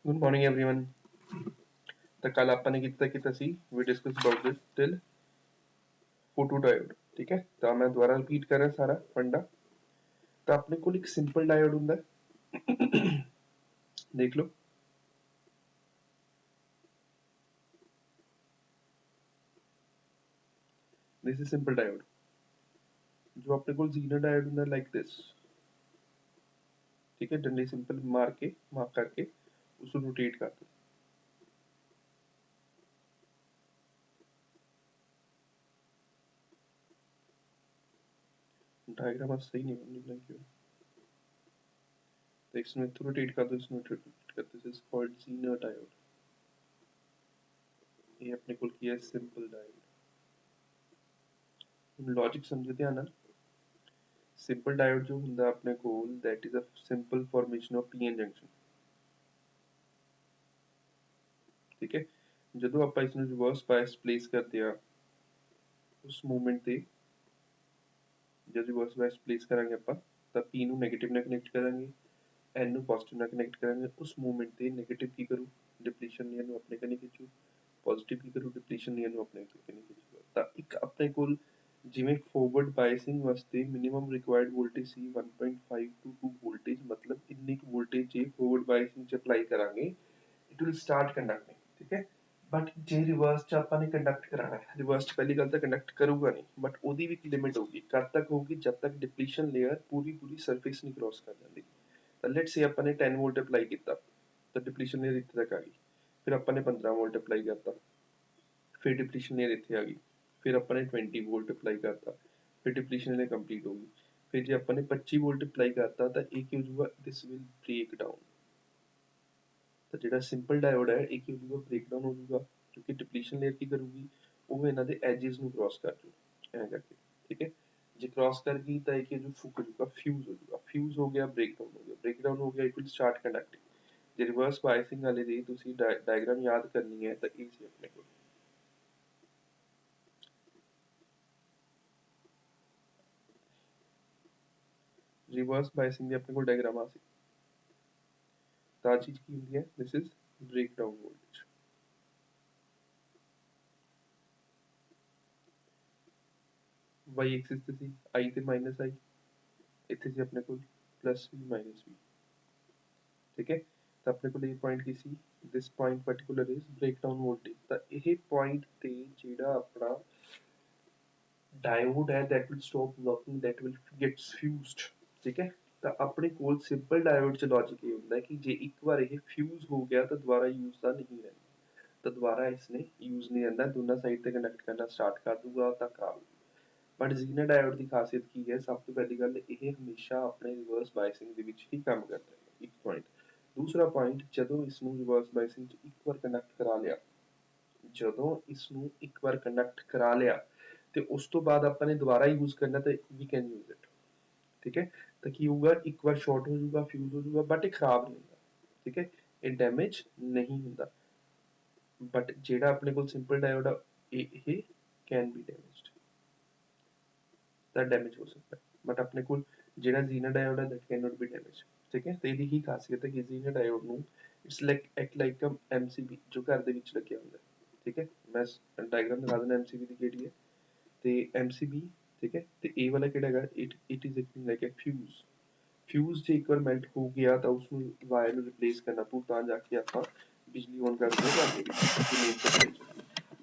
Good morning everyone. ਤਾਂ ਕੱਲ ਆਪਾਂ ਨੇ ਕੀਤਾ ਸੀ we discussed about this till photodiode ठीक है। ਤਾਂ मैं दोबारा रिपीट कर रहा सारा फंडा। ਤਾਂ ਆਪਣੇ ਕੋਲ ਇੱਕ ਸਿੰਪਲ डायोड ਹੁੰਦਾ है देख लो। This is simple diode. जो अपने को जीनर डायोड ਹੁੰਦਾ लाइक दिस ठीक है। डंडे सिंपल मार्क करके उसको रोटेट कर दो। डायग्राम सही नहीं बना क्यों। तो इसमें रोटेट कर दो, इसमें रोटेट कर दो। This is called Zener diode. ये अपने को किया है सिंपल डायोड। लॉजिक समझे ध्यान नाल। सिंपल डायोड जो ਹੁੰਦਾ ਆਪਣੇ ਕੋਲ that is a simple formation of pn junction ठीक है। ਜਦੋਂ ਆਪਾਂ ਇਸ ਨੂੰ ਰਿਵਰਸ ਬਾਇਸ ਪਲੇਸ ਕਰਦੇ ਆ ਉਸ ਮੂਵਮੈਂਟ ਤੇ जब रिवर्स बायस प्लेस करांगे ਆਪਾਂ ਤਾਂ p ਨੂੰ 네ਗੇਟਿਵ ਨਾਲ ਕਨੈਕਟ ਕਰਾਂਗੇ, n ਨੂੰ ਪੋਜ਼ਿਟਿਵ ਨਾਲ ਕਨੈਕਟ ਕਰਾਂਗੇ। ਉਸ ਮੂਵਮੈਂਟ ਤੇ 네ਗੇਟਿਵ ਕੀ ਕਰੂ, ਡਿਪਲੀਸ਼ਨ ਨੀਅਰ ਨੂੰ ਆਪਣੇ ਕਨੀ ਖਿੱਚੂ, ਪੋਜ਼ਿਟਿਵ ਕੀ ਕਰੂ, ਡਿਪਲੀਸ਼ਨ ਨੀਅਰ ਨੂੰ ਆਪਣੇ ਕਨੀ ਖਿੱਚੂਗਾ। ਤਾਂ ਇੱਕ ਆਪਣੇ ਕੋਲ ਜਿਵੇਂ ਫੋਰਵਰਡ ਬਾਇਸਿੰਗ ਵਾਸਤੇ minimum required voltage C 1.5 to 2 voltage, ਮਤਲਬ ਇੰਨੀ ਕੁ ਵੋਲਟੇਜ ਜੇ ਫੋਰਵਰਡ ਬਾਇਸਿੰਗ ਚ ਅਪਲਾਈ ਕਰਾਂਗੇ ਇਟ ਵਿਲ ਸਟਾਰਟ ਕੰਡਕਟਿੰਗ ठीक है। बट जे रिवर्स च ਆਪਾਂ ਨੇ ਕੰਡਕਟ ਕਰਾਣਾ ਹੈ, ਰਿਵਰਸ ਚ ਪਹਿਲੀ ਗੱਲ ਤਾਂ ਕੰਡਕਟ ਕਰੂਗਾ ਨਹੀਂ, ਬਟ ਉਹਦੀ ਵੀ ਇੱਕ ਲਿਮਿਟ ਹੋਊਗੀ। ਕਦ ਤੱਕ ਹੋਊਗੀ, ਜਦ ਤੱਕ ਡਿਪਲੀਸ਼ਨ ਲੇਅਰ ਪੂਰੀ ਸਰਫੇਸ ਨਹੀਂ ਕ੍ਰੋਸ ਕਰ ਜਾਂਦੀ। ਤਾਂ ਲੈਟਸ ਸੇ ਆਪਾਂ ਨੇ 10 ਵੋਲਟ ਅਪਲਾਈ ਕੀਤਾ ਤਾਂ ਡਿਪਲੀਸ਼ਨ ਲੇਅਰ ਇੱਥੇ ਤੱਕ ਆ ਗਈ। ਫਿਰ ਆਪਾਂ ਨੇ 15 ਵੋਲਟ ਅਪਲਾਈ ਕਰਤਾ, ਫਿਰ ਡਿਪਲੀਸ਼ਨ ਲੇਅਰ ਇੱਥੇ ਆ ਗਈ। ਫਿਰ ਆਪਾਂ ਨੇ 20 ਵੋਲਟ ਅਪਲਾਈ ਕਰਤਾ, ਫਿਰ ਡਿਪਲੀਸ਼ਨ ਲੇਅਰ ਕੰਪਲੀਟ ਹੋ ਗਈ। ਫਿਰ ਜੇ ਆਪਾਂ ਨੇ 25 ਵੋਲਟ ਅਪਲਾਈ ਕਰਤਾ ਤਾਂ ਇਹ ਕੀ ਹੋ ਜਾਊਗਾ, ਦਿਸ ਵਿਲ ਬ੍ਰੇਕ ਡਾਊਨ। ਤਾਂ ਜਿਹੜਾ ਸਿੰਪਲ ਡਾਇਓਡ ਹੈ ਇਹ ਕੀ ਹੋ ਜਾਊਗਾ, ਬ੍ਰੇਕਡਾਊਨ ਹੋ ਜਾਊਗਾ, ਕਿਉਂਕਿ ਡਿਪਲੀਸ਼ਨ ਲੇਅਰ ਕੀ ਕਰੂਗੀ, ਉਹ ਇਹਨਾਂ ਦੇ ਐਜਿਸ ਨੂੰ ਕ੍ਰੋਸ ਕਰ ਜੂ ਐਂ ਕਰਕੇ ਠੀਕ ਹੈ। ਜੇ ਕ੍ਰੋਸ ਕਰ ਗਈ ਤਾਂ ਇਹ ਕੀ ਹੋ ਫੁੱਕ ਜੂਗਾ, ਫਿਊਜ਼ ਹੋ ਜੂਗਾ। ਫਿਊਜ਼ ਹੋ ਗਿਆ, ਬ੍ਰੇਕਡਾਊਨ ਹੋ ਗਿਆ। ਬ੍ਰੇਕਡਾਊਨ ਹੋ ਗਿਆ, ਇਟ ਵਿਲ ਸਟਾਰਟ ਕੰਡਕਟਿੰਗ। ਜੇ ਰਿਵਰਸ ਬਾਇਸਿੰਗ ਵਾਲੇ ਦੀ ਤੁਸੀਂ ਡਾਇਗਰਾਮ ਯਾਦ ਕਰਨੀ ਹੈ ਤਾਂ ਇਹ ਸੀ ਆਪਣੇ ਕੋਲ। ਰਿਵਰਸ ਬਾਇਸਿੰਗ ਦੀ ਆਪਣੇ ਕੋਲ ਡਾਇਗਰਾਮ ਆ ਸੀ। ਤਾਂ ਚੀਜ਼ ਕੀ ਹੁੰਦੀ ਹੈ, this is breakdown voltage. Y axis ਤੇ ਸੀ i ਤੇ ਮਾਈਨਸ i, ਇੱਥੇ ਸੀ ਆਪਣੇ ਕੋਲ ਪਲੱਸ v ਮਾਈਨਸ v ਠੀਕ ਹੈ। ਤਾਂ ਆਪਣੇ ਕੋਲ ਇਹ point Ki C, this point particular is breakdown voltage. ਤਾਂ ਇਹ ਪੁਆਇੰਟ ਤੇ ਜਿਹੜਾ ਆਪਣਾ डायोड है that will stop working, that will gets fused ठीक है। ਤਾਂ ਆਪਣੇ ਕੋਲ ਸਿੰਪਲ ਡਾਇਓਡ ਚ ਲੌਜਿਕ ਇਹ ਹੁੰਦਾ ਕਿ ਜੇ ਇੱਕ ਵਾਰ ਇਹ ਫਿਊਜ਼ ਹੋ ਗਿਆ ਤਾਂ ਦੁਬਾਰਾ ਯੂਜ਼ ਤਾਂ ਨਹੀਂ ਰਹਿਣਾ, ਤਾਂ ਦੁਬਾਰਾ ਇਸਨੇ ਯੂਜ਼ ਨਹੀਂ ਰਹਿਣਾ, ਦੋਨਾਂ ਸਾਈਡ ਤੇ ਕਨੈਕਟ ਕਰਨਾ ਸਟਾਰਟ ਕਰ ਦੂਗਾ ਤਾਂ ਖਰਾਬ। ਬਟ ਜ਼ੀਨਰ ਡਾਇਓਡ ਦੀ ਖਾਸੀਅਤ ਕੀ ਹੈ, ਸਭ ਤੋਂ ਪਹਿਲੀ ਗੱਲ ਇਹ ਹਮੇਸ਼ਾ ਆਪਣੇ ਰਿਵਰਸ ਬਾਇਸਿੰਗ ਦੇ ਵਿੱਚ ਹੀ ਕੰਮ ਕਰਦਾ ਹੈ, ਇੱਕ ਪੁਆਇੰਟ। ਦੂਸਰਾ ਪੁਆਇੰਟ, ਜਦੋਂ ਇਸ ਨੂੰ ਰਿਵਰਸ ਬਾਇਸਿੰਗ ਚ ਇੱਕ ਵਾਰ ਕਨੈਕਟ ਕਰਾ ਲਿਆ, ਜਦੋਂ ਇਸ ਨੂੰ ਇੱਕ ਵਾਰ ਕਨੈਕਟ ਕਰਾ ਲਿਆ ਤੇ ਉਸ ਤੋਂ ਬਾਅਦ ਆਪਾਂ ਨੇ ਦੁਬਾਰਾ ਯੂਜ਼ ਕਰਨਾ ਤਾਂ ਵੀ ਕੈਨ ਯੂਜ਼ ਇਟ ਠੀਕ ਹੈ। ਤਾਂ ਕੀ ਹੋਊਗਾ, ਇੱਕ ਵਾਰ ਸ਼ਾਰਟ ਹੋ ਜਾਊਗਾ, ਫਿਊਜ਼ ਹੋ ਜਾਊਗਾ, ਬਟ ਇਹ ਖਰਾਬ ਨਹੀਂ ਹੁੰਦਾ ਠੀਕ ਹੈ, ਇਹ ਡੈਮੇਜ ਨਹੀਂ ਹੁੰਦਾ। ਬਟ ਜਿਹੜਾ ਆਪਣੇ ਕੋਲ ਸਿੰਪਲ ਡਾਇਓਡ ਆ ਇਹ ਕੈਨ ਬੀ ਡੈਮੇਜਡ, ਤਾਂ ਡੈਮੇਜ ਹੋ ਸਕਦਾ। ਬਟ ਆਪਣੇ ਕੋਲ ਜਿਹੜਾ ਜ਼ੀਨਰ ਡਾਇਓਡ ਹੈ that can not be damage ਠੀਕ ਹੈ। ਤੇ ਇਹਦੀ ਹੀ ਖਾਸੀਅਤ ਹੈ ਕਿ ਜ਼ੀਨਰ ਡਾਇਓਡ ਨੂੰ it's like act like a MCB ਜੋ ਘਰ ਦੇ ਵਿੱਚ ਲੱਗਿਆ ਹੁੰਦਾ ਠੀਕ ਹੈ। ਮੈਂ ਡਾਇਗਰਾਮ ਦਿਖਾ ਦਿੰਦਾ ਐਮਸੀਬੀ ਦੀ ਕਿਹੜੀ ਹੈ। ਤੇ MCB ਠੀਕ ਹੈ। ਤੇ ਇਹ ਵਾਲਾ ਕਿਹੜਾ ਹੈਗਾ, it is acting like a fuse. Fuse ਜੇ ਇੱਕ ਵਾਰ ਮੈਲਟ ਹੋ ਗਿਆ ਤਾਂ ਉਸਨੂੰ ਵਾਇਰ ਨੂੰ ਰਿਪਲੇਸ ਕਰਨਾ ਪਊ, ਤਾਂ ਜਾ ਕੇ ਆਪਾਂ ਬਿਜਲੀ ਔਨ ਕਰ ਸਕਦੇ ਹਾਂ।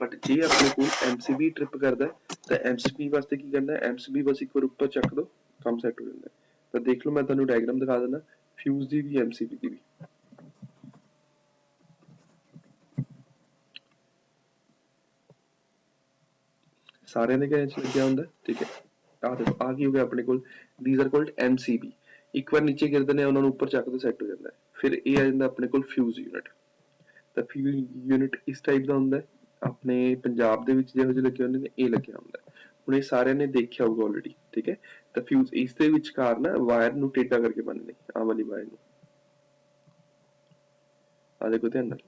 ਬਟ ਜੇ ਆਪਣੇ ਕੋਲ MCB ਟ੍ਰਿਪ ਕਰਦਾ ਤਾਂ MCB ਵਾਸਤੇ ਕੀ ਕਰਨਾ, MCB ਬਸ ਇੱਕ ਵਾਰ ਉੱਪਰ ਚੱਕ ਦੋ, ਕੰਮ ਸੈੱਟ ਹੋ ਜਾਂਦਾ। ਤਾਂ ਦੇਖ ਲਓ ਮੈਂ ਤੁਹਾਨੂੰ ਡਾਇਗਰਾਮ ਦਿਖਾ ਦਿੰਦਾ ਫਿਊਜ਼ ਦੀ ਵੀ MCB ਦੀ ਵੀ। ਸਾਰਿਆਂ ਦੇ ਘਰਾਂ 'ਚ ਲੱਗਿਆ ਹੁੰਦਾ ਠੀਕ ਹੈ। ਆਹ ਦੇਖੋ ਆਹ ਕੀ ਹੋ ਗਿਆ ਆਪਣੇ ਕੋਲ, these are called MCB। ਇੱਕ ਵਾਰ ਨੀਚੇ ਗਿਰਦੇ ਨੇ ਉਹਨਾਂ ਨੂੰ ਉੱਪਰ ਚੱਕ ਦੋ, ਸੈੱਟ ਹੋ ਜਾਂਦਾ। ਫਿਰ ਇਹ ਆ ਜਾਂਦਾ ਆਪਣੇ ਕੋਲ ਫਿਊਜ਼ ਯੂਨਿਟ। ਤਾਂ ਫਿਊਜ਼ ਯੂਨਿਟ ਇਸ ਟਾਈਪ ਦਾ ਹੁੰਦਾ, ਆਪਣੇ ਪੰਜਾਬ ਦੇ ਵਿੱਚ ਜਿਹੋ ਜਿਹੇ ਲੱਗੇ ਹੁੰਦੇ ਨੇ ਇਹ ਲੱਗਿਆ ਹੁੰਦਾ। ਹੁਣ ਇਹ ਸਾਰਿਆਂ ਨੇ ਦੇਖਿਆ ਹੋਊਗਾ ਆਲਰੇਡੀ ਠੀਕ ਹੈ। ਤਾਂ ਫਿਊਜ਼ ਇਸ ਦੇ ਵਿਚਕਾਰ ਨਾ ਵਾਇਰ ਨੂੰ ਟੇਢਾ ਕਰਕੇ ਬੰਨ੍ਹਦੇ, ਆਹ ਵਾਲੀ ਵਾਇਰ ਨੂੰ, ਆਹ ਦੇਖੋ ਧਿਆਨ ਨਾਲ,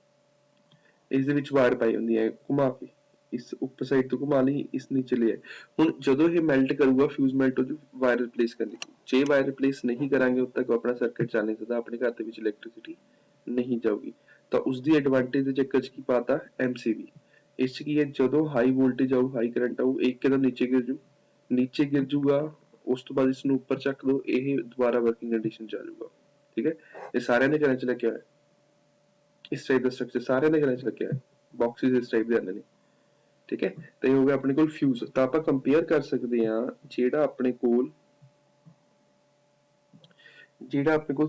ਇਸ ਦੇ ਵਿੱਚ ਵਾਇਰ ਪਾਈ ਹੁੰਦੀ ਹੈ ਘੁਮਾ ਕੇ, ਇਸ ਉੱਪਰ ਸਾਈਡ ਤੋਂ ਘੁਮਾ ਲਈ, ਇਸ ਨੀਚੇ ਲੈ ਆਏ। ਹੁਣ ਜਦੋਂ ਇਹ ਮੈਲਟ ਕਰੂਗਾ ਫਿਊਜ਼ ਮੈਲਟ ਹੋ ਜੂ, ਵਾਇਰ ਰਿਪਲੇਸ ਕਰਨੀ। ਜੇ ਵਾਇਰ ਰਿਪਲੇਸ ਨਹੀਂ ਕਰਾਂਗੇ ਉਦ ਤੱਕ ਆਪਣਾ ਸਰਕਟ ਚੱਲ ਨਹੀਂ ਸਕਦਾ, ਆਪਣੇ ਘਰ ਦੇ ਵਿੱਚ ਇਲੈਕਟ੍ਰਿਸਿਟੀ ਨਹੀਂ ਜਾਊਗੀ। ਤਾਂ ਉਸਦੀ ਐਡਵਾਂਟੇਜ ਦੇ ਚੱਕਰ 'ਚ ਕੀ ਪਾਤਾ MCB। ਇਸ 'ਚ ਕੀ ਹੈ ਜਦੋਂ ਹਾਈ ਵੋਲਟੇਜ ਆਊ ਹਾਈ ਕਰੰਟ ਆਊ ਇੱਕਦਮ ਨੀਚੇ ਗਿਰ ਜੂਗਾ ਉਸ ਤੋਂ ਬਾਅਦ ਇਸਨੂੰ ਉੱਪਰ ਚੱਕ ਦੋ ਇਹ ਦੁਬਾਰਾ ਵਰਕਿੰਗ ਕੰਡੀਸ਼ਨ 'ਚ ਆ ਜਾਊਗਾ। ਠੀਕ ਹੈ ਇਹ ਸਾਰਿਆਂ ਦੇ ਘਰਾਂ 'ਚ ਲੱਗਿਆ ਹੋਇਆ ਇਸ ਟਾਈਪ ਦਾ ਸਟਰਕਚਰ ਸਾਰਿਆਂ ਦੇ ਘਰਾਂ 'ਚ ਲੱਗਿਆ ਹੋਇਆ ਬਾਕਸਿਸ ਇਸ ਟਾਈਪ ਦੇ ਆਉਂਦੇ ਨੇ। ਠੀਕ ਹੈ ਤੇ ਇਹ ਹੋ ਗਿਆ ਆਪਣੇ ਕੋਲ ਫਿਊਜ਼। ਤਾਂ ਆਪਾਂ ਕੰਪੇਅਰ ਕਰ ਸਕਦੇ ਹਾਂ ਜਿਹੜਾ ਆਪਣੇ ਕੋਲ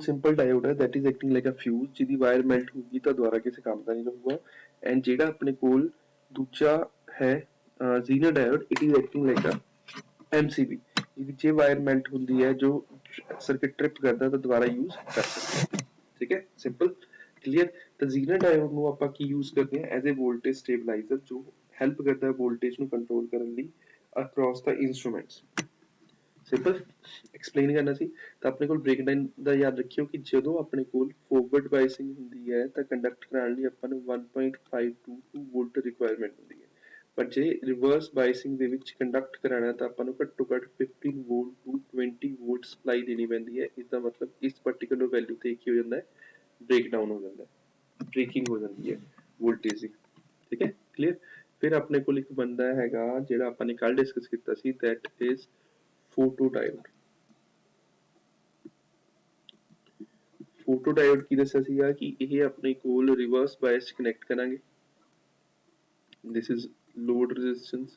ਸਿੰਪਲ ਡਾਇਓਡ ਹੈ that is acting like a fuse ਜਿਹਦੀ ਵਾਇਰ ਮੈਲਟ ਹੋਊਗੀ ਤਾਂ ਦੁਬਾਰਾ ਕਿਸੇ ਕੰਮ ਦਾ ਨਹੀਂ ਰਹੂਗਾ। ਐਂਡ ਜਿਹੜਾ ਆਪਣੇ ਕੋਲ ਦੂਜਾ ਹੈ ਜ਼ੀਨਰ diode it is acting like a MCB ਜਿਹਦੀ ਜੇ ਵਾਇਰ ਮੈਲਟ ਹੁੰਦੀ ਹੈ ਜੋ ਸਰਕਟ ਟ੍ਰਿਪ ਕਰਦਾ ਤਾਂ ਦੁਬਾਰਾ ਯੂਜ਼ ਕਰ ਸਕਦੇ। ਠੀਕ ਹੈ ਸਿੰਪਲ ਕਲੀਅਰ। ਤਾਂ ਜ਼ੀਨਰ ਡਾਇਓਡ ਨੂੰ ਆਪਾਂ ਕੀ ਯੂਜ਼ ਕਰਦੇ ਹਾਂ ਐਜ਼ ਅ ਵੋਲਟੇਜ ਸਟੇਬਲਾਈਜ਼ਰ ਜੋ ਹੈਲਪ ਕਰਦਾ ਹੈ ਵੋਲਟੇਜ ਨੂੰ ਕੰਟਰੋਲ ਕਰਨ ਲਈ ਅਕ੍ਰੋਸ ਦਾ ਇੰਸਟਰੂਮੈਂਟਸ। ਸਿੰਪਲ ਐਕਸਪਲੇਨ ਕਰਨਾ ਸੀ ਤਾਂ ਆਪਣੇ ਕੋਲ ਬ੍ਰੇਕਡਾਊਨ ਦਾ ਯਾਦ ਰੱਖਿਓ ਕਿ ਜਦੋਂ ਆਪਣੇ ਕੋਲ ਫੋਰਵਰਡ ਬਾਇਸਿੰਗ ਹੁੰਦੀ ਹੈ ਤਾਂ ਕੰਡਕਟ ਕਰਾਉਣ ਲਈ ਆਪਾਂ ਨੂੰ 1.522 ਵੋਲਟ ਰਿਕੁਆਇਰਮੈਂਟ ਹੁੰਦੀ ਹੈ ਪਰ ਜੇ ਰਿਵਰਸ ਬਾਇਸਿੰਗ ਦੇ ਵਿੱਚ ਕੰਡਕਟ ਕਰਾਉਣਾ ਤਾਂ ਆਪਾਂ ਨੂੰ ਘੱਟੋ ਘੱਟ 15 ਵੋਲਟ ਟੂ 20 ਵੋਲਟ ਸਪਲਾਈ ਦੇਣੀ ਪੈਂਦੀ ਹੈ। ਇਸ ਦਾ ਮਤਲਬ ਇਸ ਪਾਰਟਿਕੂਲਰ ਵੈਲਿਊ ਤੇ ਕੀ ਹੋ ਜਾਂਦਾ ਹੈ ਬ੍ਰੇਕਡਾਊਨ ਹੋ ਜਾਂਦਾ ਹੈ ਬ੍ਰੇਕਿੰਗ ਹੋ ਜਾਂਦੀ ਹੈ ਵੋਲਟੇਜ ਦੀ। ਠੀਕ ਹੈ ਕਲੀਅਰ। ਫਿਰ ਆਪਣੇ ਕੋਲ ਇੱਕ ਬੰਦਾ ਹੈਗਾ ਜਿਹੜਾ ਆਪਾਂ ਨੇ ਕੱਲ ਡਿਸਕਸ ਕੀਤਾ ਸੀ that is ਫੋਟੋਡਾਇਓਡ। ਫੋਟੋਡਾਇਓਡ ਕੀ ਦੱਸਿਆ ਸੀਗਾ ਕਿ ਇਹ ਆਪਣੇ ਕੋਲ ਰਿਵਰਸ ਬਾਇਸ ਕਨੈਕਟ ਕਰਾਂਗੇ this is load resistance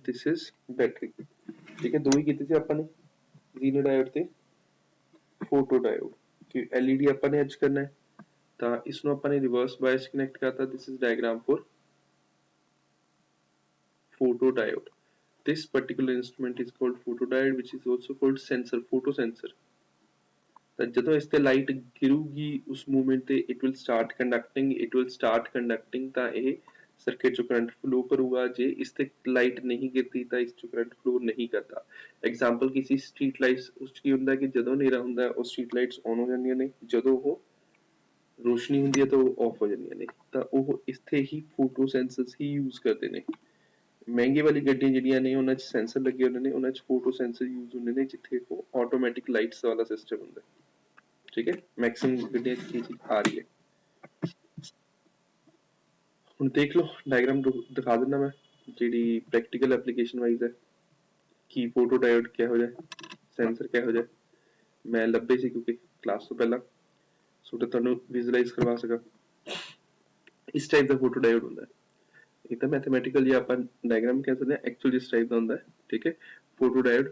this is battery। ਠੀਕ ਹੈ ਦੋ ਹੀ ਕੀਤੇ ਸੀ ਆਪਾਂ ਨੇ ਜ਼ੀਨਰ ਡਾਇਓਡ ਤੇ ਫੋਟੋਡਾਇਓਡ ਕਿ LED ਆਪਾਂ ਨੇ ਐਚ ਕਰਨਾ ਹੈ ਤਾਂ ਇਸ ਨੂੰ ਆਪਾਂ ਨੇ ਰਿਵਰਸ ਬਾਇਸ ਕਨੈਕਟ ਕਰਤਾ this is diagram for photodiode। This particular instrument is called photodiode which is also called sensor photo sensor। ਤਾਂ ਜਦੋਂ ਇਸ ਤੇ ਲਾਈਟ ਗਿਰੂਗੀ ਉਸ ਮੂਵਮੈਂਟ ਤੇ it will start conducting ਤਾਂ ਇਹ ਸਰਕਟ ਚੋਂ ਕਰੰਟ ਫਲੋ ਕਰੂਗਾ। ਜੇ ਇਸ ਤੇ ਲਾਈਟ ਨਹੀਂ ਗਿਰਦੀ ਤਾਂ ਇਸ ਚੋਂ ਕਰੰਟ ਫਲੋ ਨਹੀਂ ਕਰਦਾ। ਐਗਜ਼ਾਮਪਲ ਕਿਸੇ ਸਟਰੀਟ ਲਾਈਟਸ ਉਸ 'ਚ ਕੀ ਹੁੰਦਾ ਕਿ ਜਦੋਂ ਹਨੇਰਾ ਹੁੰਦਾ ਉਹ ਸਟਰੀਟ ਲਾਈਟਸ ਔਨ ਹੋ ਜਾਂਦੀਆਂ ਨੇ ਜਦੋਂ ਉਹ ਰੋਸ਼ਨੀ ਹੁੰਦੀ ਹੈ ਤਾਂ ਉਹ ਆਫ ਹੋ ਜਾਂਦੀਆਂ ਨੇ ਤਾਂ ਉਹ ਇੱਥੇ ਹੀ ਫੋਟੋ ਸੈਂਸਰਸ ਹੀ ਯੂਜ਼ ਕਰਦੇ ਨੇ। ਮਹਿੰਗੀ ਵਾਲੀ ਗੱਡੀਆਂ ਜਿਹੜੀਆਂ ਨੇ ਉਹਨਾਂ 'ਚ ਸੈਂਸਰ ਲੱਗੇ ਹੁੰਦੇ ਨੇ ਉਹਨਾਂ 'ਚ ਫੋਟੋ ਸੈਂਸਰ ਯੂਜ਼ ਹੁੰਦੇ ਨੇ ਜਿੱਥੇ ਉਹ ਆਟੋਮੈਟਿਕ ਲਾਈਟਸ ਵਾਲਾ ਸਿਸਟਮ ਹੁੰਦਾ। ਠੀਕ ਹੈ ਮੈਕਸਿਮਮ ਗੱਡੀਆਂ 'ਚ ਇਹ ਚੀਜ਼ ਆ ਰਹੀ ਹੈ। ਹੁਣ ਦੇਖ ਲਓ ਡਾਇਗਰਾਮ ਦਿਖਾ ਦਿੰਦਾ ਮੈਂ ਜਿਹੜੀ ਪ੍ਰੈਕਟੀਕਲ ਐਪਲੀਕੇਸ਼ਨ ਵਾਈਜ਼ ਹੈ ਕਿ ਫੋਟੋਡਾਇਓਡ ਕਿਹੋ ਜਿਹਾ ਸੈਂਸਰ ਕਿਹੋ ਜਿਹਾ ਮੈਂ ਲੱਭੇ ਸੀ ਕਿਉਂਕਿ ਕਲਾਸ ਤੋਂ ਪਹਿਲਾਂ ਸੋ that ਤੁਹਾਨੂੰ ਵਿਜ਼ੂਅਲਾਈਜ਼ ਕਰਵਾ ਸਕਾਂ। ਇਸ ਟਾਈਪ ਦਾ ਫੋਟੋਡਾਇਓਡ ਹੁੰਦਾ ਹੈ ਇਹ ਤਾਂ ਮੈਥਮੈਟੀਕਲ ਜੇ ਆਪਾਂ ਡਾਇਗਰਾਮ ਕਹਿ ਸਕਦੇ ਹਾਂ ਐਕਚੁਅਲ ਇਸ ਟਾਈਪ ਦਾ ਹੁੰਦਾ ਹੈ। ਠੀਕ ਹੈ ਫੋਟੋਡਾਇਓਡ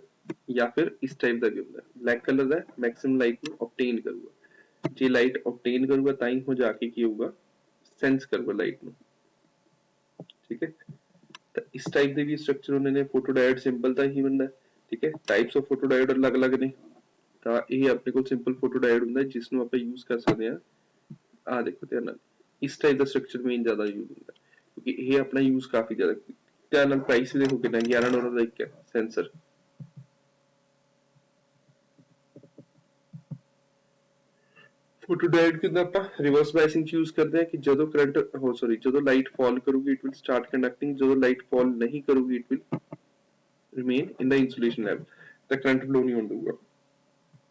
ਜਾਂ ਫਿਰ ਇਸ ਟਾਈਪ ਦਾ ਵੀ ਹੁੰਦਾ ਹੈ ਬਲੈਕ ਕਲਰ ਦਾ ਮੈਕਸਿਮਮ ਲਾਈਟ ਨੂੰ ਆਬਟੇਨ ਕਰੂਗਾ। ਜੇ ਲਾਈਟ ਆਬਟੇਨ ਕਰੂਗਾ ਤਾਂ ਹੀ ਹੋ ਜਾ ਕੇ ਕੀ ਹੋਊਗਾ ਸੈਂਸ ਕਰੂਗਾ ਲਾਈਟ ਨੂੰ। ਠੀਕ ਹੈ ਤਾਂ ਇਸ ਟਾਈਪ ਦੇ ਵੀ ਸਟਰਕਚਰ ਹੁੰਦੇ ਨੇ ਫੋਟੋਡਾਇਓਡ ਸਿੰਪਲ ਤਾਂ ਹੀ ਹੁੰਦਾ। ਠੀਕ ਹੈ ਟਾਈਪਸ ਆਫ ਫੋਟੋਡਾਇਓਡ ਅਲੱਗ-ਅਲੱਗ ਨੇ ਤਾਂ ਇਹ ਆਪਣੇ ਕੋਲ ਸਿੰਪਲ ਫੋਟੋਡਾਇਓਡ ਹੁੰਦਾ ਜਿਸ ਨੂੰ ਆਪਾਂ ਯੂਜ਼ ਕਰ ਸਕਦੇ ਹਾਂ। ਆਹ ਦੇਖੋ ਧਿਆਨ ਨਾਲ ਇਸ ਟਾਈਪ ਦਾ ਸਟਰਕਚਰ ਮੇਨ ਜ਼ਿਆਦਾ ਯੂਜ਼ ਹੁੰਦਾ ਕਿਉਂਕਿ ਇਹ ਆਪਣਾ ਯੂਜ਼ ਕਾਫੀ ਜ਼ਿਆਦਾ ਧਿਆਨ ਨਾਲ ਪ੍ਰਾਈਸ ਵੀ ਦੇਖੋ ਕਿੰਨਾ $11 ਦਾ ਇੱਕ ਹੈ ਸੈਂਸਰ। ਫੋਟੋਡਾਇਓਡ ਕਿੰਨਾ ਆਪਾਂ ਰਿਵਰਸ ਬਾਇਸਿੰਗ ਚ ਯੂਜ਼ ਕਰਦੇ ਹਾਂ ਕਿ ਜਦੋਂ ਕਰੰਟ ਜਦੋਂ ਲਾਈਟ ਫਾਲ ਕਰੂਗੀ ਇਟ ਵਿਲ ਸਟਾਰਟ ਕੰਡਕਟਿੰਗ ਜਦੋਂ ਲਾਈਟ ਫਾਲ ਨਹੀਂ ਕਰੂਗੀ it will remain in the insulation level ਤਾਂ ਕਰੰਟ ਫਲੋ ਨਹੀਂ ਹੋਣ ਦਊਗਾ।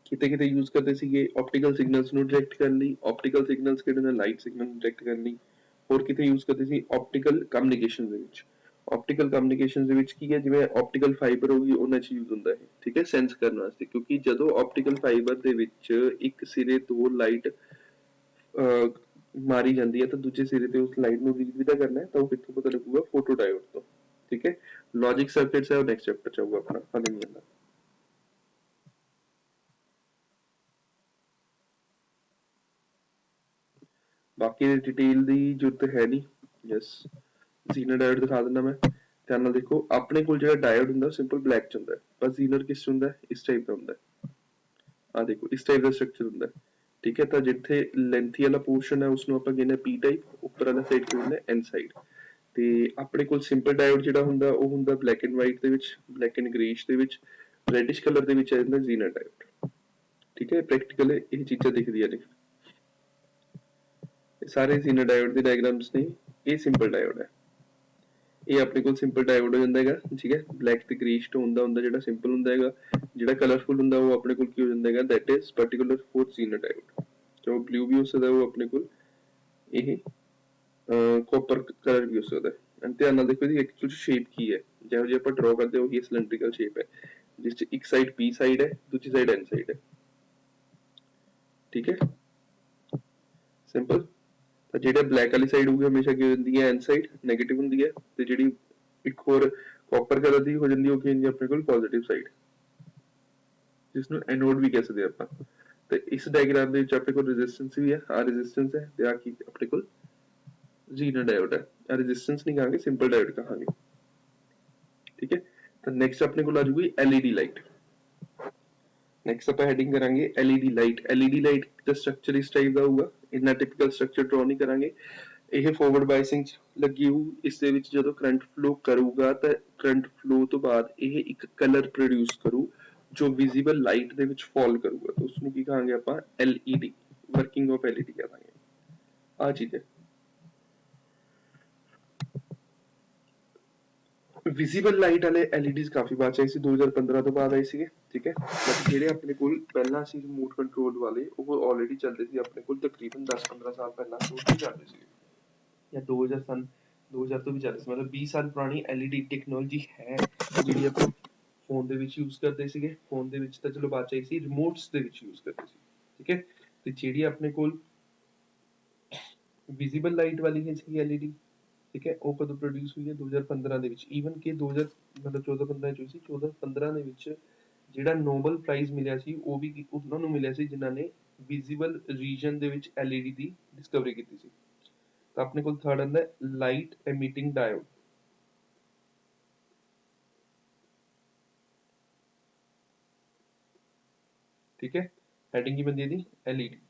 ਕਿਤੇ ਕਿਤੇ ਯੂਜ਼ ਕਰਦੇ ਸੀਗੇ ਆਪਟੀਕਲ ਸਿਗਨਲਸ ਨੂੰ ਡਿਟੈਕਟ ਕਰਨ ਲਈ ਆਪਟੀਕਲ ਸਿਗਨਲਸ ਕਿਹੜੇ ਨੇ ਲਾਈਟ ਸਿਗਨਲ ਨੂੰ ਡਿਟੈਕਟ ਕਰਨ ਲਈ। ਹੋਰ ਕਿਤੇ ਯੂਜ਼ ਕਰਦੇ ਸੀ ਆਪਟੀਕਲ ਕਮਿਊਨੀਕੇਸ਼ਨ ਦੇ ਵਿੱਚ। ਆਪਟੀਕਲ ਕਮਿਊਨੀਕੇਸ਼ਨ ਦੇ ਵਿੱਚ ਕੀ ਹੈ ਜਿਵੇਂ ਆਪਟੀਕਲ ਫਾਈਬਰ ਹੋ ਗਈ ਉਹਨਾਂ 'ਚ ਯੂਜ਼ ਹੁੰਦਾ ਹੈ। ਠੀਕ ਹੈ ਸੈਂਸ ਕਰਨ ਵਾਸਤੇ ਕਿਉਂਕਿ ਜਦੋਂ ਆਪਟੀਕਲ ਫਾਈਬਰ ਦੇ ਵਿੱਚ ਇੱਕ ਸਿਰੇ ਤੋਂ ਲਾਈਟ ਮਾਰੀ ਜਾਂਦੀ ਹੈ ਤਾਂ ਦੂਜੇ ਸਿਰੇ ਤੇ ਉਸ ਲਾਈਟ ਨੂੰ ਰੀਡ ਵੀ ਤਾਂ ਕਰਨਾ ਹੈ ਤਾਂ ਉਹ ਕਿੱਥੋਂ ਪਤਾ ਲੱਗੂਗਾ ਫੋਟੋਡਾਇਓਡ ਤੋਂ। ਠੀਕ ਹੈ ਲੌਜਿਕ ਸਰਕਟਸ ਹੈ ਉਹ ਨੈਕਸਟ ਚੈਪਟਰ ਚ ਆਊਗਾ ਆਪਣਾ ਹਾਲੇ ਨਹੀਂ ਆਉਂਦਾ। ਬਾਕੀ ਦੀ ਡਿਟੇਲ ਦੀ ਜ਼ਰੂਰਤ ਹੈ ਨਹੀਂ ਯਸ ਜ਼ੀਨਰ ਡਾਇਓਡ ਦਿਖਾ ਦਿੰਦਾ ਮੈਂ ਧਿਆਨ ਨਾਲ ਦੇਖੋ ਆਪਣੇ ਕੋਲ ਜਿਹੜਾ ਡਾਇਓਡ ਹੁੰਦਾ ਸਿੰਪਲ ਬਲੈਕ ਚ ਹੁੰਦਾ ਪਰ ਜ਼ੀਨਰ ਕਿਸ ਚ ਹੁੰਦਾ ਇਸ ਟਾਈਪ ਦਾ ਹੁੰਦਾ। ਆਹ ਦੇਖੋ ਇਸ ਟਾਈਪ ਦਾ ਸਟਰਕਚਰ ਹੁੰਦਾ। ਠੀਕ ਹੈ ਤਾਂ ਜਿੱਥੇ ਲੈਂਥੀ ਵਾਲਾ ਪੋਰਸ਼ਨ ਹੈ ਉਸਨੂੰ ਆਪਾਂ ਕਹਿੰਦੇ ਪੀ ਟਾਈਪ ਉੱਪਰ ਵਾਲਾ ਸਾਈਡ ਤੇ ਹੁੰਦਾ ਐਨ ਸਾਈਡ ਤੇ ਆਪਣੇ ਕੋਲ ਸਿੰਪਲ ਡਾਇਓਡ ਜਿਹੜਾ ਹੁੰਦਾ ਉਹ ਹੁੰਦਾ ਬਲੈਕ ਐਂਡ ਵਾਈਟ ਦੇ ਵਿੱਚ ਬਲੈਕ ਐਂਡ ਗ੍ਰੇਇਸ਼ ਦੇ ਵਿੱਚ ਰੈਡਿਸ਼ ਕਲਰ ਦੇ ਵਿੱਚ ਆ ਜਾਂਦਾ ਜ਼ੀਨਰ ਡਾਇਓਡ। ਠੀਕ ਹੈ ਪ੍ਰੈਕਟੀਕਲ ਇਹ ਚੀਜ਼ਾਂ ਦਿਖਦੀਆਂ ਨੇ ਸਾਰੇ ਜ਼ੀਨਰ ਡਾਇਓਡ ਦੇ ਡਾਇਗਰਾਮਸ ਨੇ। ਇਹ ਸਿੰਪਲ ਡਾਇਓਡ ਹੈ ਇਹ ਆਪਣੇ ਕੋਲ ਸਿੰਪਲ ਡਾਇਓਡ ਹੋ ਜਾਂਦਾ ਹੈਗਾ। ਠੀਕ ਹੈ ਬਲੈਕ ਤੇ ਗ੍ਰੇਇਸ਼ ਟੋਨ ਦਾ ਹੁੰਦਾ ਜਿਹੜਾ ਸਿੰਪਲ ਹੁੰਦਾ ਹੈਗਾ ਜਿਹੜਾ ਕਲਰਫੁਲ ਹੁੰਦਾ ਉਹ ਆਪਣੇ ਕੋਲ ਕੀ ਹੋ ਜਾਂਦਾ ਹੈਗਾ that is particular for zener diode. चाहे ब्लू भी हो सकता है, वो अपने को ये कॉपर कलर भी हो सकता है। एंड ध्यान देखो जी एक्चुअल शेप की है, जो जी आप ड्रॉ करते हो ये सिलेंड्रिकल शेप है, जिस एक साइड पी साइड है, दूसरी साइड एन साइड है। ठीक है, सिंपल। तो ਜਿਹੜੀ ब्लैक वाली साइड होगी हमेशा की होती है एन साइड नेगेटिव होती है, तो ਜਿਹੜੀ एक होर कॉपर कलर की हो जाती है वो की होती है अपने को पॉजिटिव साइड, जिसਨੂੰ एनोड भी कह सकते हैं ਆਪਾਂ। तो इस डायग्राम ਦੇ ਵਿੱਚ ਆਪਣੇ ਕੋਲ रेजिस्टेंस भी है, आ रेजिस्टेंस है ਤੇ ਆ ਕੀ ਆਪਣੇ ਕੋਲ जीरो डायोड है। रेजिस्टेंस नहीं कहांगे, सिंपल डायोड कहांगे। ठीक है, तो नेक्स्ट अपने को आ जाऊगी एलईडी लाइट। नेक्स्ट आप हेडिंग करांगे एलईडी लाइट। एलईडी लाइट ਦਾ स्ट्रक्चर इस टाइप ਦਾ ਹੋਊਗਾ, ਇੰਨਾ ਟਿਪੀਕਲ ਸਟਰਕਚਰ ਡਰਾ ਨਹੀਂ ਕਰਾਂਗੇ। ਇਹ ਫਾਰਵਰਡ ਬਾਇਸਿੰਗ ਲੱਗੀ ਹੋਊ, ਇਸ ਦੇ ਵਿੱਚ ਜਦੋਂ ਕਰੰਟ ਫਲੋ ਕਰੂਗਾ ਤਾਂ ਕਰੰਟ ਫਲੋ ਤੋਂ ਬਾਅਦ ਇਹ ਇੱਕ ਕਲਰ ਪ੍ਰੋਡਿਊਸ ਕਰੂ ਜੋ ਵਿਜ਼ੀਬਲ ਲਾਈਟ ਦੇ ਵਿੱਚ ਫਾਲ ਕਰੂਗਾ, ਤਾਂ ਉਸ ਨੂੰ ਕੀ ਕਹਾਂਗੇ ਆਪਾਂ ਐਲਈਡੀ, ਵਰਕਿੰਗ ਆਫ ਐਲਈਡੀ ਕਹਾਂਗੇ। ਆ ਚੀਜ਼ ਹੈ। ਵਿਜ਼ੀਬਲ ਲਾਈਟ ਵਾਲੇ ਐਲਈਡੀਜ਼ ਕਾਫੀ ਬਾਅਦ ਚ ਆਏ ਸੀ, 2015 ਤੋਂ ਬਾਅਦ ਆਏ ਸੀਗੇ। ਠੀਕ ਹੈ, ਬਟ ਜਿਹੜੇ ਆਪਣੇ ਕੋਲ ਪਹਿਲਾਂ ਸੀ ਰਿਮੋਟ ਕੰਟਰੋਲ ਵਾਲੇ ਉਹ ਆਲਰੇਡੀ ਚੱਲਦੇ ਸੀ ਆਪਣੇ ਕੋਲ ਤਕਰੀਬਨ 10-15 ਸਾਲ ਪਹਿਲਾਂ ਤੋਂ ਹੀ ਚੱਲਦੇ ਸੀ, ਜਾਂ 2000 ਤੋਂ ਵੀ ਚੱਲਦੇ ਸੀ, ਮਤਲਬ 20 ਸਾਲ ਪੁਰਾਣੀ ਐਲਈਡੀ ਟੈਕਨੋਲੋਜੀ ਹੈ ਜਿਹੜੀ ਆਪਾਂ ਫੋਨ ਦੇ ਵਿੱਚ ਯੂਜ਼ ਕਰਦੇ ਸੀਗੇ। ਫੋਨ ਦੇ ਵਿੱਚ ਤਾਂ ਚਲੋ ਬਾਅਦ ਚ ਆਈ ਸੀ, ਰਿਮੋਟਸ ਦੇ ਵਿੱਚ ਯੂਜ਼ ਕਰਦੇ ਸੀ। ਠੀਕ ਹੈ, ਤੇ ਜਿਹੜੀ ਆਪਣੇ ਕੋਲ ਵਿਜ਼ੀਬਲ ਲਾਈਟ ਵਾਲੀ ਹੈ ਸੀ ਐਲਈਡੀ, ठीक है, ਉਹ ਕਦੋਂ ਪ੍ਰੋਡਿਊਸ ਹੋਈ ਹੈ 2015 ਦੇ ਵਿੱਚ। ਈਵਨ ਕਿ 2000 ਮਤਲਬ 14-15 ਚ ਹੋਈ ਸੀ। 14-15 ਦੇ ਵਿੱਚ ਜਿਹੜਾ ਨੋਬਲ ਪ੍ਰਾਈਜ਼ ਮਿਲਿਆ ਸੀ ਉਹ ਵੀ ਉਹਨਾਂ ਨੂੰ ਮਿਲਿਆ ਸੀ ਜਿਨ੍ਹਾਂ ਨੇ ਵਿਜ਼ੀਬਲ ਰੀਜਨ ਦੇ ਵਿੱਚ ਐਲਈਡੀ ਦੀ ਡਿਸਕਵਰੀ ਕੀਤੀ ਸੀ। ਤਾਂ ਆਪਣੇ ਕੋਲ ਥਰਡ ਆਂਦਾ ਲਾਈਟ ਐਮਿਟਿੰਗ ਡਾਇਓਡ। ठीक है, हेडिंग की बनती है दी एलईडी।